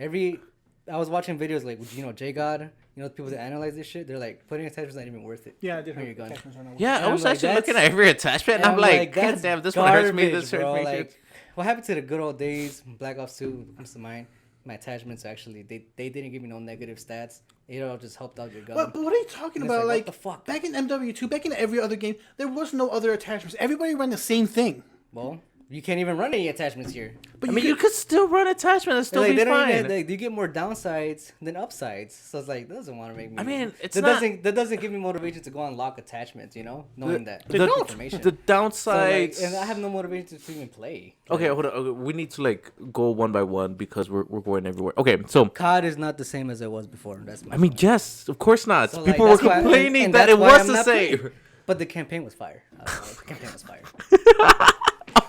I was watching videos like, J God, people that analyze this shit. They're like, putting attachments not even worth it. Yeah, I did on hear your gun. attachments are not Yeah, And I I'm was like, actually that's- looking at every attachment, and I'm like, God that's damn, this one hurts me. garbage, This hurts bro. me. Like, what happened to the good old days? Black Ops 2 comes to mind. My attachments actually, they didn't give me no negative stats. It all just helped out your gun. But what are you talking And it's about? like, Like, what the fuck? back in MW2, back in every other game, there was no other attachments. Everybody ran the same thing. Well, You can't even run any attachments here. But I mean, you could still run attachment and still Like, be they don't fine. even, like, you get more downsides than upsides. So it's like, that doesn't want to make me. I mean, it's that not- doesn't give me motivation to go unlock attachments. knowing that They don't. information. The So, like, downsides. and I have no motivation to even play. Okay, hold on. Okay, we need to like go one by one because we're going everywhere. Okay, so COD is not the same as it was before. That's my I mean, yes, of course not. So, like, People were that's why- complaining and that that's it why was I'm the not same. playing. But the campaign was fire. The campaign was fire.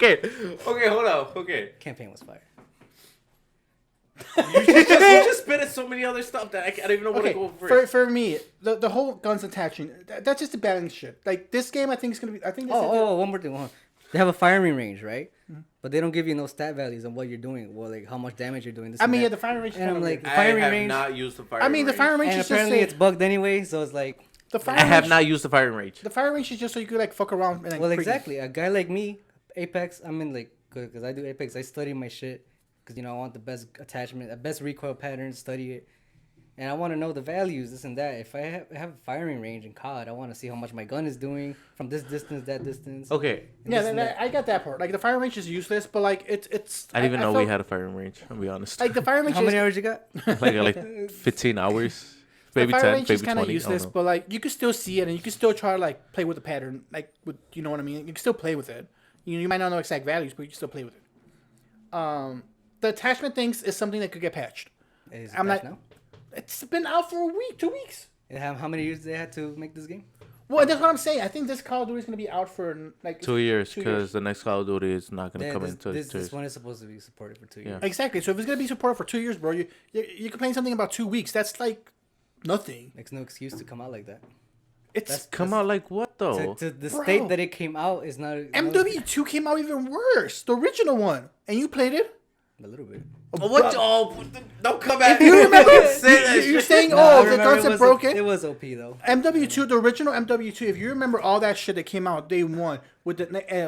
Okay, hold on. Okay, Campaign was fire. you just spit at so many other stuff that I don't even know what Okay, to go for. for me, the whole guns attaching, that's just a balance shit. Like, this game, I think is going to be, I think this is One more thing. They have a firing range, right? But they don't give you no stat values on what you're doing, or like how much damage you're doing. This I and mean, that. yeah, the firing range is And kind I'm of like, weird. I firing have range. not used the fire. I mean, the firing range And is just apparently say, it's bugged anyway, so it's like, the fire I have range, not used the firing range. the fire range is just so you could like fuck around. And, like, well, freaking- exactly. A guy like me, Apex, I'm in like, because I do Apex, I study my shit, because I want the best attachment, the best recoil pattern, study it, and I want to know the values, this and that. If I have a firing range in COD, I want to see how much my gun is doing from this distance, that distance. Okay, and Yeah, this and that. I got that part. Like, the fire range is useless, but like it's. I didn't even know we felt- had a firing range. I'll be honest. Like, the fire range How is, many hours you got? like 15 hours, the maybe fire 10, range is maybe kind of 20. useless, but like you can still see it and you can still try to like play with the pattern, like with, you know what I mean. You can still play with it. You might not know exact values, but you can still play with it. The attachment things is something that could get patched. Is it I'm patched not- now? It's been out for a week, 2 weeks. And how many years they had to make this game? Well, that's what I'm saying. I think this Call of Duty is gonna be out for like 2 years 2 because the next Call of Duty is not going to Yeah, come this, into this, this. this one is supposed to be supported for 2 Yeah. years. Exactly. So if it's gonna be supported for 2 years, bro, you complain something about 2 weeks. That's like nothing. Makes no excuse to come out like that. It's Come out like what though? To the Bro. state that it came out is not MW2 came out even worse, the original one, and you played it. a little bit. What? Oh, don't come at You remember? Say that You're shit. saying, No, I oh, the remember guns it are was broken. It was OP though. MW2, the original MW2, if you remember all that shit that came out day one with the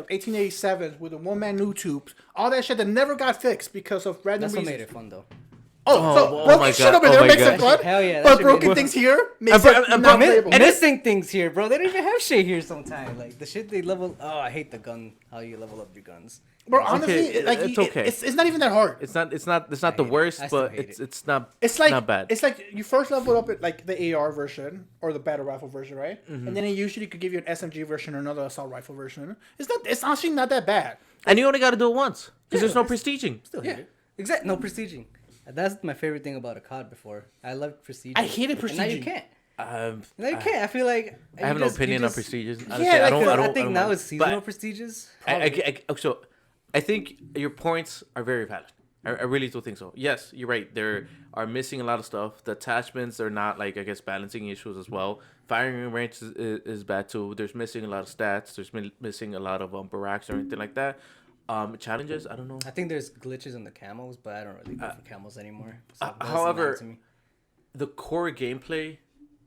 1887s, with the one-man new tubes, all that shit that never got fixed because of random That's what reasons. made it fun though. Oh, so oh broken my shit God, over oh there my makes God. it fun, Hell yeah, that but should be broken good. things here makes bro- it and not bro- playable. And missing things here, bro. They don't even have shit here sometimes. Like the shit they level. Oh, I hate the gun. How you level up your guns. Bro, honestly, okay, like it's okay. it's not even that hard. It's not the hate it. worst, I still but hate it. it's not. It's like not bad. It's like you first level up at like the AR version or the battle rifle version, right? Mm-hmm. And then it usually could give you an SMG version or another assault rifle version. It's actually not that bad. And you only got to do it once because there's no prestiging. Still hate it. Exactly. No prestiging. That's my favorite thing about a COD before. I loved prestige. I hated And now you prestiging. can't. Um, Now you can't. I feel like I have you no just- you opinion just- on prestiges. Yeah, Honestly, like, I think don't now know. it's seasonal But prestiges. so I think your points are very valid. I really do think so. Yes, you're right. There are missing a lot of stuff. The attachments are not like I guess balancing issues as well. Firing range is bad too. There's missing a lot of stats. There's missing a lot of barracks or anything like that. Challenges, I don't know. I think there's glitches in the camos, but I don't really go for camos anymore. So it doesn't however, matter to me. The core gameplay,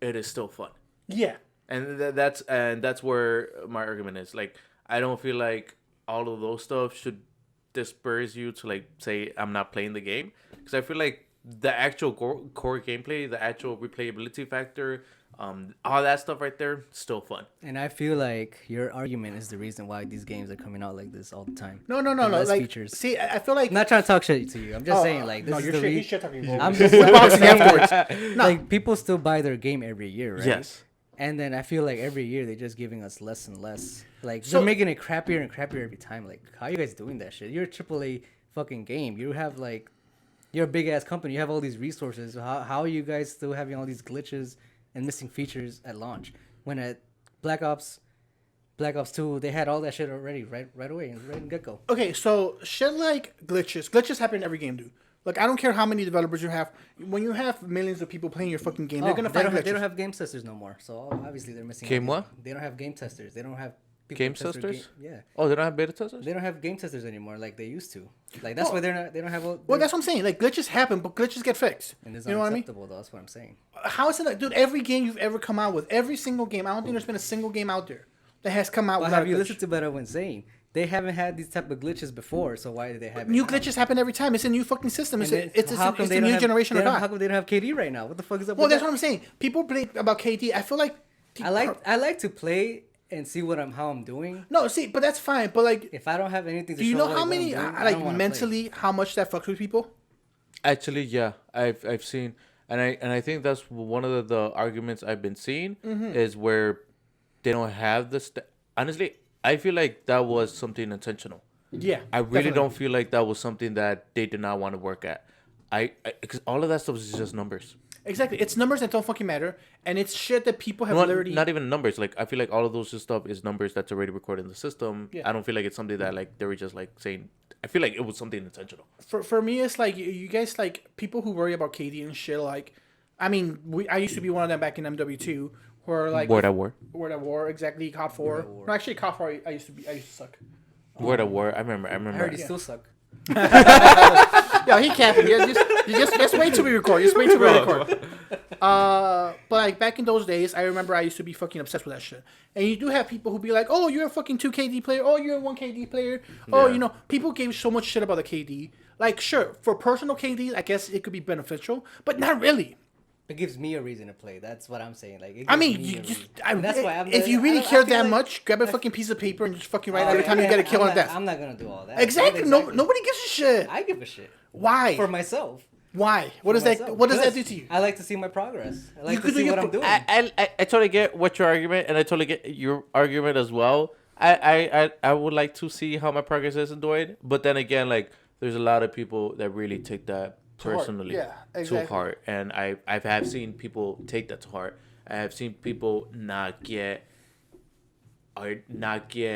it is still fun. Yeah. And that's where my argument is. Like, I don't feel like all of those stuff should disperse you to like say I'm not playing the game, because I feel like the actual core gameplay, the actual replayability factor, all that stuff right there, still fun. And I feel like your argument is the reason why these games are coming out like this all the time. No. Less Like, features. see, I feel like I'm not trying to talk shit to you. I'm just Oh, saying like this no, is you're the shit, re- he's shit talking. I'm just We're boxing saying, afterwards. No. Like people still buy their game every year, right? Yes. And then I feel like every year they're just giving us less and less. Like So- they're making it crappier and crappier every time. Like how are you guys doing that shit? You're a AAA fucking game. You have like you're a big ass company. You have all these resources. How are you guys still having all these glitches and missing features at launch? When at Black Ops 2, they had all that shit already right away, right in get go. Okay, so shit like glitches happen in every game, dude. Like, I don't care how many developers you have. When you have millions of people playing your fucking game, they're gonna find glitches. they don't have game testers no more. So obviously they're missing. Game all what? these- They don't have game testers. They don't have people Game who test their testers? yeah. Oh, they don't have beta testers? They don't have game testers anymore like they used to. Like that's Well- why they're not. They don't have. Well, that's what I'm saying. Like, glitches happen, but glitches get fixed. and it's You know what I mean? unacceptable though. That's what I'm saying. How is it like, dude? Every game you've ever come out with, every single game, I don't think there's been a single game out there that has come out Well, without have a you glitch. listened to Better when saying they haven't had these type of glitches before? So why do they have it New now? glitches happen every time. It's a new fucking system. It's And a, then it's how a, come it's they the don't new have- generation they of don't- God. How come they don't have KD right now? What the fuck is up Well, with that's that? what I'm saying. People blame about KD. I feel like I like to play and see how I'm doing. No, see, but that's fine. But like, If I don't have anything to do you show, know like, how what many I'm doing, I like don't wanna mentally how much that fucks with people? Actually, yeah, I've seen, and I think that's one of the arguments I've been seeing is where they don't have the. Honestly, I feel like that was something intentional. Yeah, I really definitely. don't feel like that was something that they did not want to work at. Because all of that stuff is just numbers. Exactly, it's numbers that don't fucking matter, and it's shit that people have already. Not even numbers. Like I feel like all of those stuff is numbers that's already recorded in the system. Yeah. I don't feel like it's something that like they were just like saying. I feel like it was something intentional. For me, it's like you guys like people who worry about KD and shit. Like, I mean, I used to be one of them back in MW2, where like Word at war. Word at War, exactly. COD 4. War. No, actually, COD 4. I used to suck. Word at war. I remember. I heard you Yeah. still suck. Yeah, he capping. Yeah, just wait till we record. Just wait till we record. But like back in those days, I remember I used to be fucking obsessed with that shit. And you do have people who be like, "Oh, you're a fucking 2 KD player. Oh, you're a 1 KD player. Oh, Yeah. people gave so much shit about the KD. Like, sure, for personal KD, I guess it could be beneficial, but not really. It gives me a reason to play. That's what I'm saying. Like, it I gives mean, me you a just, reason. And that's why I'm. if you I really don't- I care feel that like- much, grab a fucking piece of paper and just fucking write Oh, every time you get a kill I'm on not- death. I'm not gonna do all that. Exactly. No, Exactly. nobody gives a shit. I give a shit Why? for myself. Why? What For does that? myself. What does that do Because to you? I like to see my progress. I like You to could do see your what I'm pro- doing. I totally get what your argument, and I totally get your argument as well. I would like to see how my progress is doing, but then again, like there's a lot of people that really take that To heart. personally, Yeah, exactly. to heart, and I have seen people take that to heart. I have seen people not get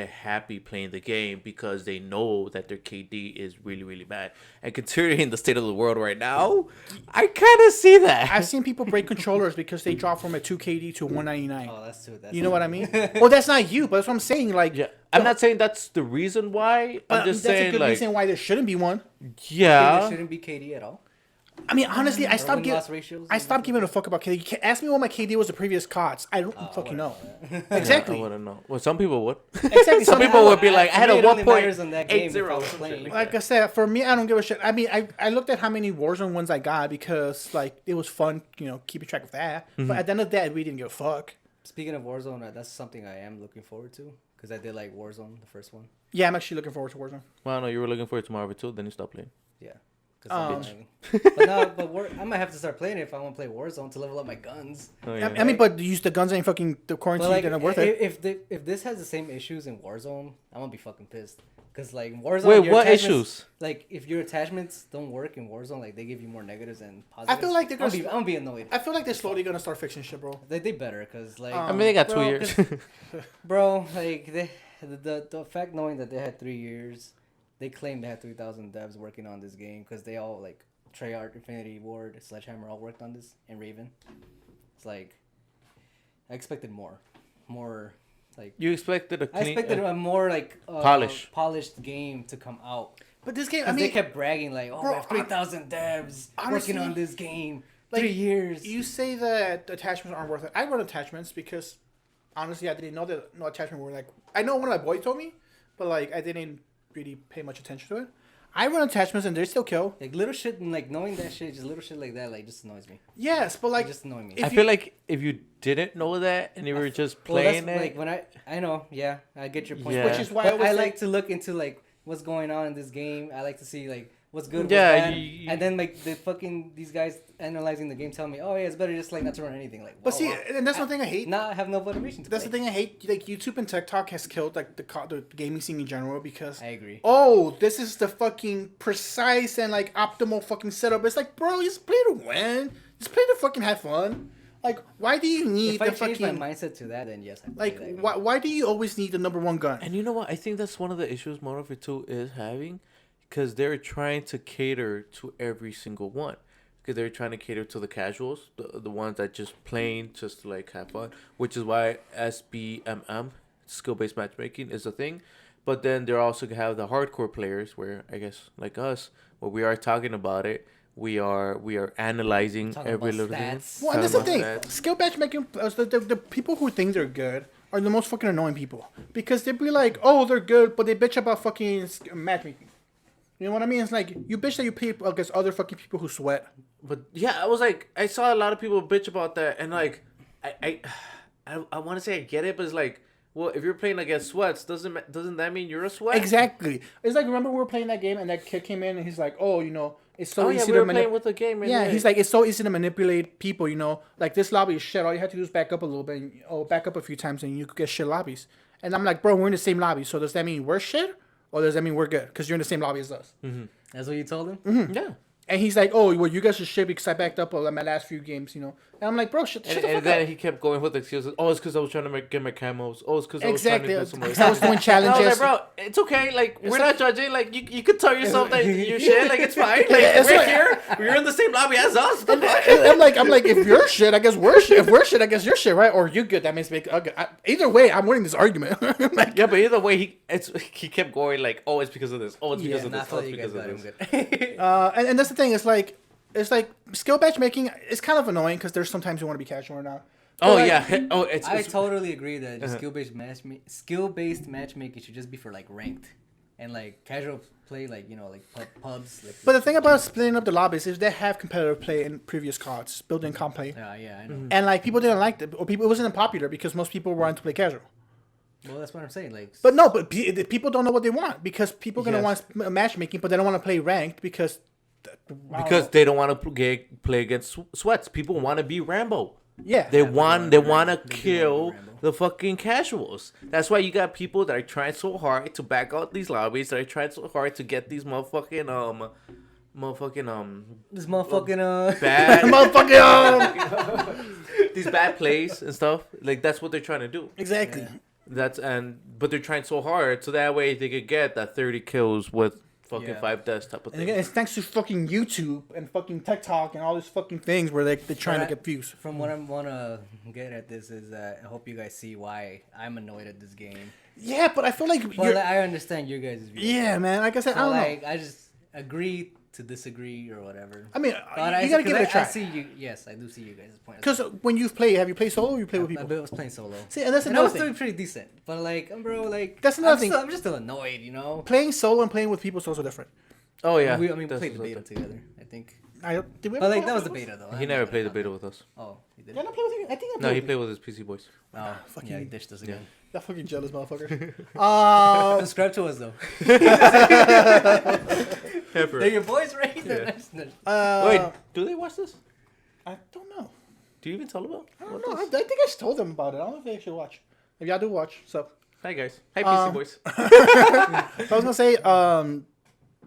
happy playing the game because they know that their KD is really, really bad. And considering the state of the world right now, I kind of see that. I've seen people break controllers because they drop from a 2 KD to 199. Oh, that's too. That's You know what I mean? Well, that's not you, but that's what I'm saying. Like, Yeah, I'm not saying that's the reason why. but I'm just that's a saying good like, reason why there shouldn't be one. There yeah, shouldn't be KD at all. I mean, honestly, I stopped giving. win-loss ratios I and stopped giving a fuck about KD. You can't ask me what my KD was the previous CODs. I don't fucking know. I Exactly. wouldn't know. Well, some people would. Exactly. Some people would be like, I had To me, a it only matters 1.80. on that game if I was playing. Like I said, for me, I don't give a shit. I mean, I looked at how many Warzone ones I got because like it was fun, keeping track of that. But at the end of the day, we didn't give a fuck. Speaking of Warzone, that's something I am looking forward to because I did like Warzone, the first one. Yeah, I'm actually looking forward to Warzone. Well, no, you were looking for it tomorrow too. Then you stopped playing. Yeah. 'Cause I might have to start playing it if I want to play Warzone to level up my guns. Oh, I yeah. mean, but use the guns ain't fucking the quarantine. But like, They're not worth it. if this has the same issues in Warzone, I'm gonna be fucking pissed. Cause like Warzone, Wait, your what attachments- issues? Like if your attachments don't work in Warzone, like they give you more negatives than positives. I feel like they're I'm gonna. gonna be annoyed. I feel like they're slowly gonna start fixing shit, bro. They better, cause like I mean, they got 2 bro, years. 'cause- bro, like the fact knowing that they had 3 years, they claimed they had 3,000 devs working on this game because they all like Treyarch, Infinity Ward, Sledgehammer all worked on this, and Raven. It's like I expected more. Like You expected a I clean. expected a more like polished game to come out. But this game, I Because mean, they kept bragging like, "Oh, bro, we have 3,000 devs honestly, working on this game, like, 3 years." you say that the attachments aren't worth it. I run attachments because honestly, I didn't know that no attachment were like. I know one of my boys told me, but like I didn't really pay much attention to it. I run attachments and they still kill. Like little shit, and like knowing that shit, just little shit like that, like just annoys me. Yes, but like It just annoy me. if I you- feel like if you didn't know that and you were just Well, that's playing it, like when I know, yeah, I get your point. Yeah. Which is why I But always I say- like to look into like what's going on in this game. I like to see like what's good, what's Yeah, bad, you- and then like these guys analyzing the game tell me, "Oh yeah, it's better just like not to run anything." Like, But wow, see, wow. and that's one thing I hate. Now I have no motivation to That's the play. thing I hate. Like YouTube and TikTok has killed like the gaming scene in general because I agree. oh, this is the fucking precise and like optimal fucking setup. It's like, bro, you just play to win. Just play to fucking have fun. Like, why do you need If I the change fucking my mindset to that, then yes, I like? play that. Why do you always need the number one gun? and you know what? I think that's one of the issues Modern Warfare 2 is having, because they're trying to cater to every single one. Because they're trying to cater to the casuals, the ones that just playing just to like have fun, which is why SBMM, skill based matchmaking, is a thing. But then they also have the hardcore players, where I guess like us, where we are talking about it, we are analyzing Talking every about little thing. stats. Well, and that's the Talking thing. about stats. Skill matchmaking, the people who think they're good are the most fucking annoying people because they be like, oh, they're good, but they bitch about fucking matchmaking. You know what I mean? It's like you bitch that you play against other fucking people who sweat. But yeah, I was like, I saw a lot of people bitch about that, and like, I want to say I get it, but it's like, Well, if you're playing against sweats, doesn't that mean you're a sweat? Exactly. It's like, remember we were playing that game and that kid came in and he's like, oh, it's so easy we to were playing with the game. Yeah, he's like, it's so easy to manipulate people, like this lobby is shit. All you have to do is back up a little bit, back up a few times and you could get shit lobbies. And I'm like, bro, we're in the same lobby. So does that mean we're shit? Or does that mean we're good? Because you're in the same lobby as us. Mm-hmm. That's what you told him? Mm-hmm. Yeah. And he's like, oh, well, you guys are shit because I backed up on my last few games, And I'm like, bro, shut the fuck And then up. he kept going with excuses. Oh, it's because I was trying to get my camos. Oh, it's because I was Exactly. trying to do some Because I was doing And I challenges. was like, bro, it's okay. Like, we're not judging. Like, you could tell yourself that you're shit. Like, it's fine. Like, It's we're like- here. We're in the same lobby as us. And I'm like, if you're shit, I guess we're shit. If we're shit, I guess you're shit, right? Or you good, that makes me good. Either way, I'm winning this argument. Yeah, but either way, he kept going like, oh, it's because of this. Oh, it's because of I this. Oh, thought it's you guys because got of him this. good. And that's the thing. It's like skill matchmaking is kind of annoying because there's sometimes you want to be casual or not. Oh, But, yeah. Oh, I it's totally agree that skill-based matchmaking should just be for like ranked and like casual play, like pubs. Like, But the thing about splitting up the lobbies is they have competitive play in previous cards, built-in comp play, yeah, I know. and like people didn't like it, or it wasn't popular because most people wanted to play casual. Well, that's what I'm saying. Like, But no, but people don't know what they want because people are gonna Yes. want matchmaking, but they don't want to play ranked because they don't want to play against sweats. People want to be Rambo. yeah, They want to Rambo. kill Rambo. the fucking casuals. That's why you got people that are trying so hard to back out these lobbies. That are trying so hard to get these motherfucking this motherfucking bad motherfucker. these bad plays and stuff. Like that's what they're trying to do. Exactly. But they're trying so hard so that way they could get that 30 kills with fucking 5 deaths type of And thing. again, it's thanks to fucking YouTube and fucking TikTok and all these fucking things where they're trying to get views. From what I want to get at this is that I hope you guys see why I'm annoyed at this game. Yeah, but I feel like Well, you're, I understand your guys' view. yeah, man. Like I said, So I don't like know. I just agree to disagree or whatever. I mean, But you gotta give it a try. I see you. Yes, I do see you guys' point. Because when you played solo or you play with I people? was playing solo. See, and that's And I another was thing. doing pretty decent. But like, bro, like That's another I'm thing. I'm just still annoyed, Playing solo and playing with people is also different. Oh yeah. We That's played the what's beta up. together, I think. Did we But ever like play that was the with beta though. He never played the beta with us. Oh, he did. Did I not play with you? I think I No, he with played with his PC boys. Oh, fucking- yeah, he ditched us again. that fucking jealous motherfucker. Subscribe to us though. Ever. They're your boys, right? Wait, do they watch this? I don't know. Do you even tell about? I don't know. I think I just told them about it. I don't know if they should watch. If y'all do watch, so. Hi guys. Hi PC boys. So I was gonna say, I don't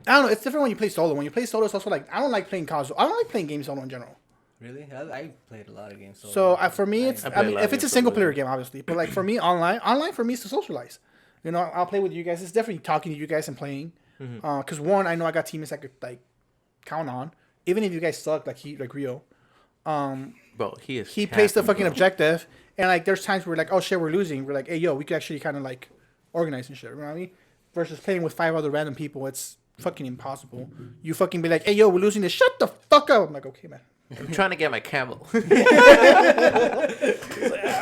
know. It's different when you play solo. When you play solo, it's also like I don't like playing casual. I don't like playing games solo in general. Really? I played a lot of games. So for me, it's. I I play a mean, lot if of it's a games single solo. player game, obviously, but like for me, online for me is to socialize. I'll play with you guys. It's definitely talking to you guys and playing. Because one, I know I got teammates I could like count on. Even if you guys suck, like Rio. Bro, he Plays the capping, fucking bro. objective, and like there's times where we're like, oh shit, we're losing. We're like, hey yo, we could actually kind of like organize and shit. You know what I mean? Versus playing with 5 other random people, it's fucking impossible. You fucking be like, hey yo, we're losing this. Shut the fuck up. I'm like, okay, man. I'm trying to get my camel.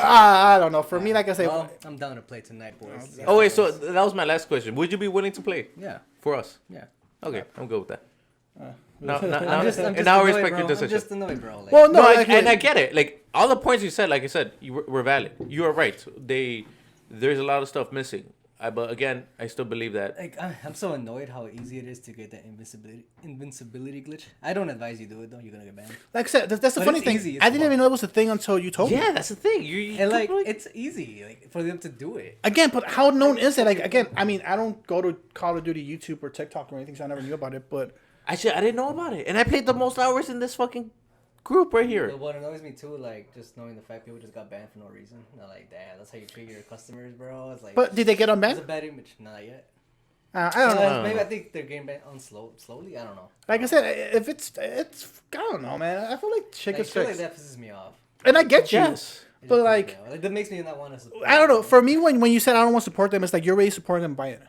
I don't know. For me, like I say, Well, I'm down to play tonight, boys. Oh wait, so that was my last question. Would you be willing to play Yeah, for us? yeah. Okay, I'm good with that. Now, I'm just and now I annoyed, respect bro. your I'm decision. just annoyed, bro. Like, well, no, No, like, and I get it. Like all the points you said, like I said, were valid. You are right. There's a lot of stuff missing. But again, I still believe that. like I'm so annoyed how easy it is to get that invincibility glitch. I don't advise you do it though. You're gonna get banned. like I said, that's the But funny it's thing. easy, it's I didn't fun. even know it was a thing until you told me. Yeah, that's the thing. You And like it's easy, like for them to do it. Again, but how known is it? Like again, I mean, I don't go to Call of Duty YouTube or TikTok or anything, so I never knew about it. But actually, I didn't know about it, and I played the most hours in this fucking group right here. But what annoys me too, like just knowing the fact people just got banned for no reason. They're like, damn, that's how you treat your customers, bro. It's like, did they get it's a unbanned? bad image. Not yet. I don't know. Maybe I think they're getting banned on slowly. I don't know. Like I said, if it's I don't know, man. I feel like shit Like, gets shit like fixed, that pisses me off. and I get you. Yes. It But, just pisses like, me off. That makes me not want to support. I don't know. them. For me, when you said I don't want to support them, it's like you're already supporting them by it.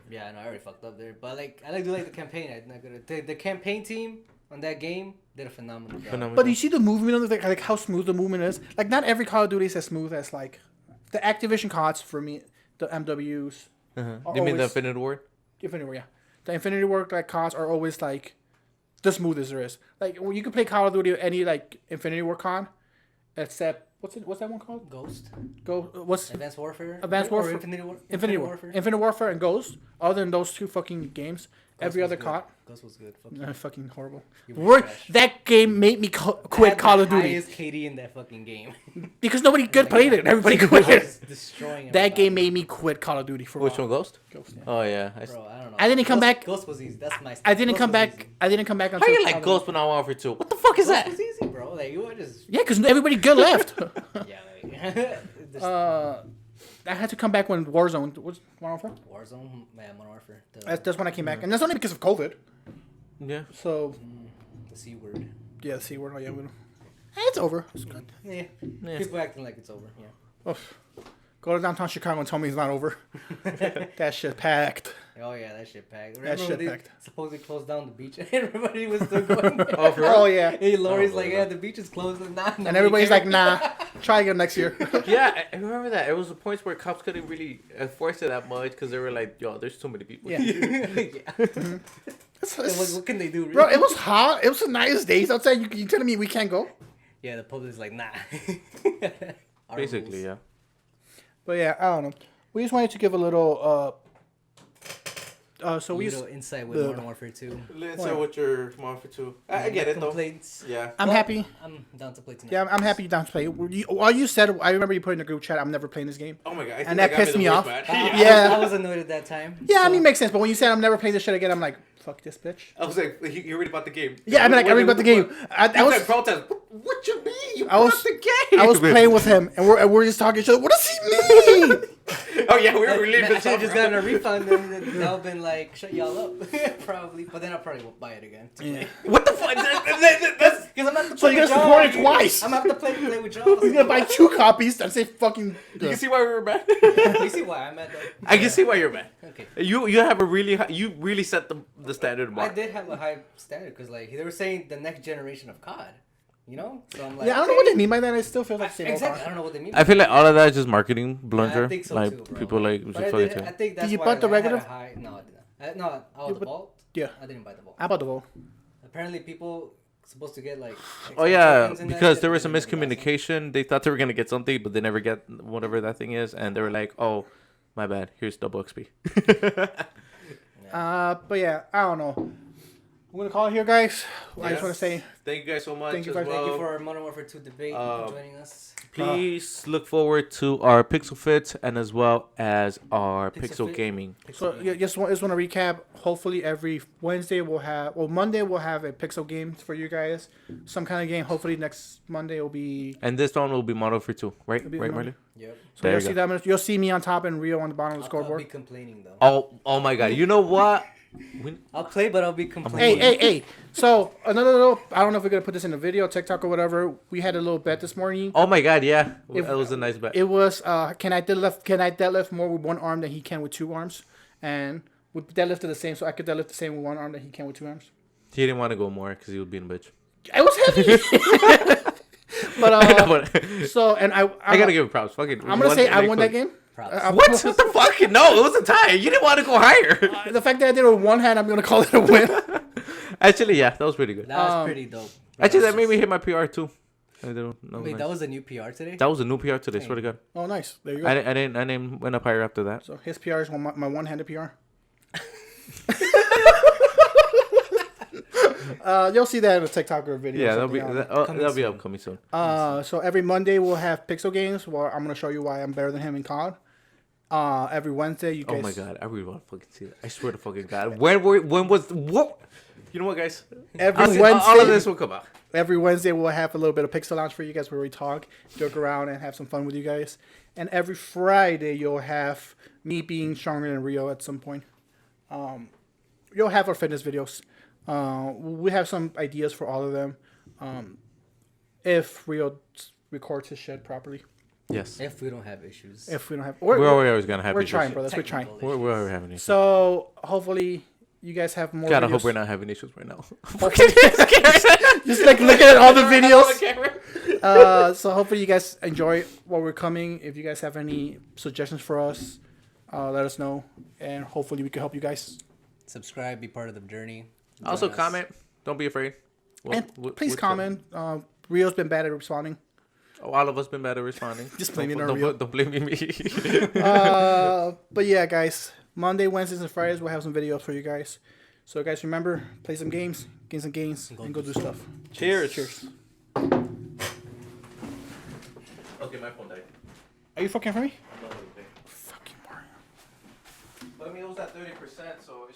Yeah, I know I already fucked up there, but like I do like the campaign. I'm not gonna the campaign team on that game did a phenomenal job. Phenomenal. But you see the movement of the like how smooth the movement is. Like not every Call of Duty is as smooth as like the Activision CODs for me. The MWs. Uh-huh. Are You mean the always- Infinite Ward? Infinity War, yeah. The Infinity War like CODs are always like the smoothest there is. Like when you can play Call of Duty any like Infinity War COD, except what's that one called? Ghost, What's Advanced Warfare, Advanced or Warfare. Infinity Warfare. Infinite Warfare and Ghost. Other than those two fucking games, every was other good. COD, Ghost was good. Fuck you. fucking horrible. You were trash. That game made me I quit had Call the of Duty highest KD in that fucking game. because nobody good played it. Everybody I quit it. was destroying That everybody. game made me quit Call of Duty for a Which while. one, Ghost? Ghost, yeah. Oh yeah. Bro, I don't know. I didn't come back- Ghost was easy. That's my. I didn't Ghost come was back. easy. I didn't come back How until you like Call of Ghost but not Warfare 2? What the fuck is Ghost that? was easy, bro. Like you were just. Yeah, because everybody good left. Yeah, like. Just I had to come back when Warzone was Warzone. Warzone, man, Modern Warfare. That's when I came back, and that's only because of COVID. Yeah. So The C word. yeah, see, we're it's over. It's good. Yeah. Yeah. People acting like it's over. Yeah. Oh, go to downtown Chicago and tell me it's not over. That shit packed. Oh yeah, that shit packed. That shit when they packed. supposedly closed down the beach and everybody was still going there? Oh, for real? Oh yeah, Hey, Lori's Oh, like, yeah. yeah, the beach is closed and not. and everybody's like, nah, try again next year. Yeah, I remember that. It was the points where cops couldn't really enforce it that much because they were like, "Yo, there's too many people." Yeah. yeah. What can they do? Really? Bro, it was hot. It was a nice days outside. You telling me we can't go? Yeah, the public's like, nah. Our Basically, rules. yeah. But yeah, I don't know. We just wanted to give a little. So we. Little insight with the- Modern Warfare 2. Let's say what your Warfare 2. I get it though. Complaints. Yeah. I'm But happy. I'm down to play tonight. Yeah, I'm happy you down to play. All you said, I remember you put in the group chat, I'm never playing this game. Oh my god. I think And that got me pissed the me worst off. match. Yeah. I was annoyed at that time. Yeah, I so- mean, makes sense. But when you said I'm never playing this shit again, I'm like, fuck this bitch. I was like, you read about the game. Yeah, I mean, like, I read about the game. I was, protest. What you mean? You I was- bought the game? I was playing with him, and we're just talking shit. What does he mean? Oh yeah, we were Man, really I should have just gotten a refund and then that would been like, shut y'all up. Probably. But then I probably won't buy it again. What the fuck? Because I'm not to So play you're with gonna y'all. support it twice. I'm gonna have to play with y'all. We're gonna buy 2 copies that say fucking. You can see why we were mad. You see why I'm at though? I can see why you're mad. Okay. You have a really high, you really set the standard I mark. did have a high standard because like they were saying the next generation of COD, you know. So I'm like, Yeah, I don't know what they mean by that. It still feels like the same old exactly. I car. don't know what they mean. I feel like all of that is just marketing blunder. I think so like too, bro. people like But just I, fuck it did, too. I think that's Did you why buy the I had a regular? high, no, I didn't. No, You the bought- vault. Yeah. I didn't buy the vault. How about the vote? Apparently, people supposed to get like. Oh extra yeah, tokens in that because shit, there but was some they never got some. miscommunication. They thought they were gonna get something, but they never get whatever that thing is, and they were like, "Oh, my bad. Here's double XP." But yeah, I don't know. We're gonna call it here, guys. I just want to say Thank you guys so much. Thank you as guys. well. Thank you for our Modern Warfare 2 debate for joining us. Please look forward to our Pixel Fit and as well as our Pixel Pixel Fit? Gaming. so. Yeah, just want to recap. Hopefully, every Wednesday Monday we'll have a Pixel game for you guys. Some kind of game. Hopefully, next Monday will be. And this one will be Model for 2, right? It'll be Right, Model- Marley? Yep. So There you'll you see go. that. You'll see me on top and Rio on the bottom of the I'll be scoreboard. complaining though. Oh my God! You know what? I'll play, but I'll be complaining. Hey. So another little. I don't know if we're gonna put this in a video, TikTok, or whatever. We had a little bet this morning. Oh my God! Yeah, If- that was a nice bet. It was can I deadlift more with one arm than he can with 2 arms, and we deadlifted the same, so I could deadlift the same with 1 arm that he can with 2 arms. He didn't want to go more because he was being a bitch. It was heavy. But so and I gotta give him props. Fucking. I'm gonna say I won that game. Props. What? What the fuck? No, it was a tie. You didn't want to go higher. The fact that I did it with one hand, I'm gonna call it a win. Actually, yeah, that was pretty good. That was pretty dope. Actually, that made me hit my PR too. I don't know. Wait, that was a new PR today? That was a new PR today. Swear to God. Oh, nice. There you go. I didn't went up higher after that. So his PR is my one-handed PR. You'll see that in a TikTok or video. Yeah, or that'll be something. that'll be upcoming soon. So every Monday we'll have Pixel games where I'm gonna show you why I'm better than him in COD. Every Wednesday you guys. Oh my God, I really want to fucking see that. I swear to fucking God. When was what? You know what, guys? Every All of Wednesday, this will come out. every Wednesday we'll have a little bit of Pixel Lounge for you guys where we talk, joke around, and have some fun with you guys. And every Friday you'll have me being stronger than Rio at some point. You'll have our fitness videos. We have some ideas for all of them. If Rio records his shit properly. Yes. If we don't have issues. If we don't have, We're always gonna have we're issues. trying, brothers. We're trying. Technical We're already having issues. So hopefully you guys have more. God, I videos. hope we're not having issues right now. Just like looking at all the videos. So hopefully you guys enjoy what we're coming. If you guys have any suggestions for us, let us know, and hopefully we can help you guys. Subscribe, be part of the journey. Also, Join us. comment. Don't be afraid. And please comment. Rio's been bad at responding. Oh, all of us been bad at responding. Just blame it don't, on Rio. don't blame me. But yeah, guys, Monday, Wednesdays, and Fridays we'll have some videos for you guys. So guys, remember, play some games, gain some gains, and go do stuff. Cheers. Cheers. Okay, my phone died. Are you fucking for me? I'm not looking. Fucking Mario. But I mean, it was at 30%, so it should.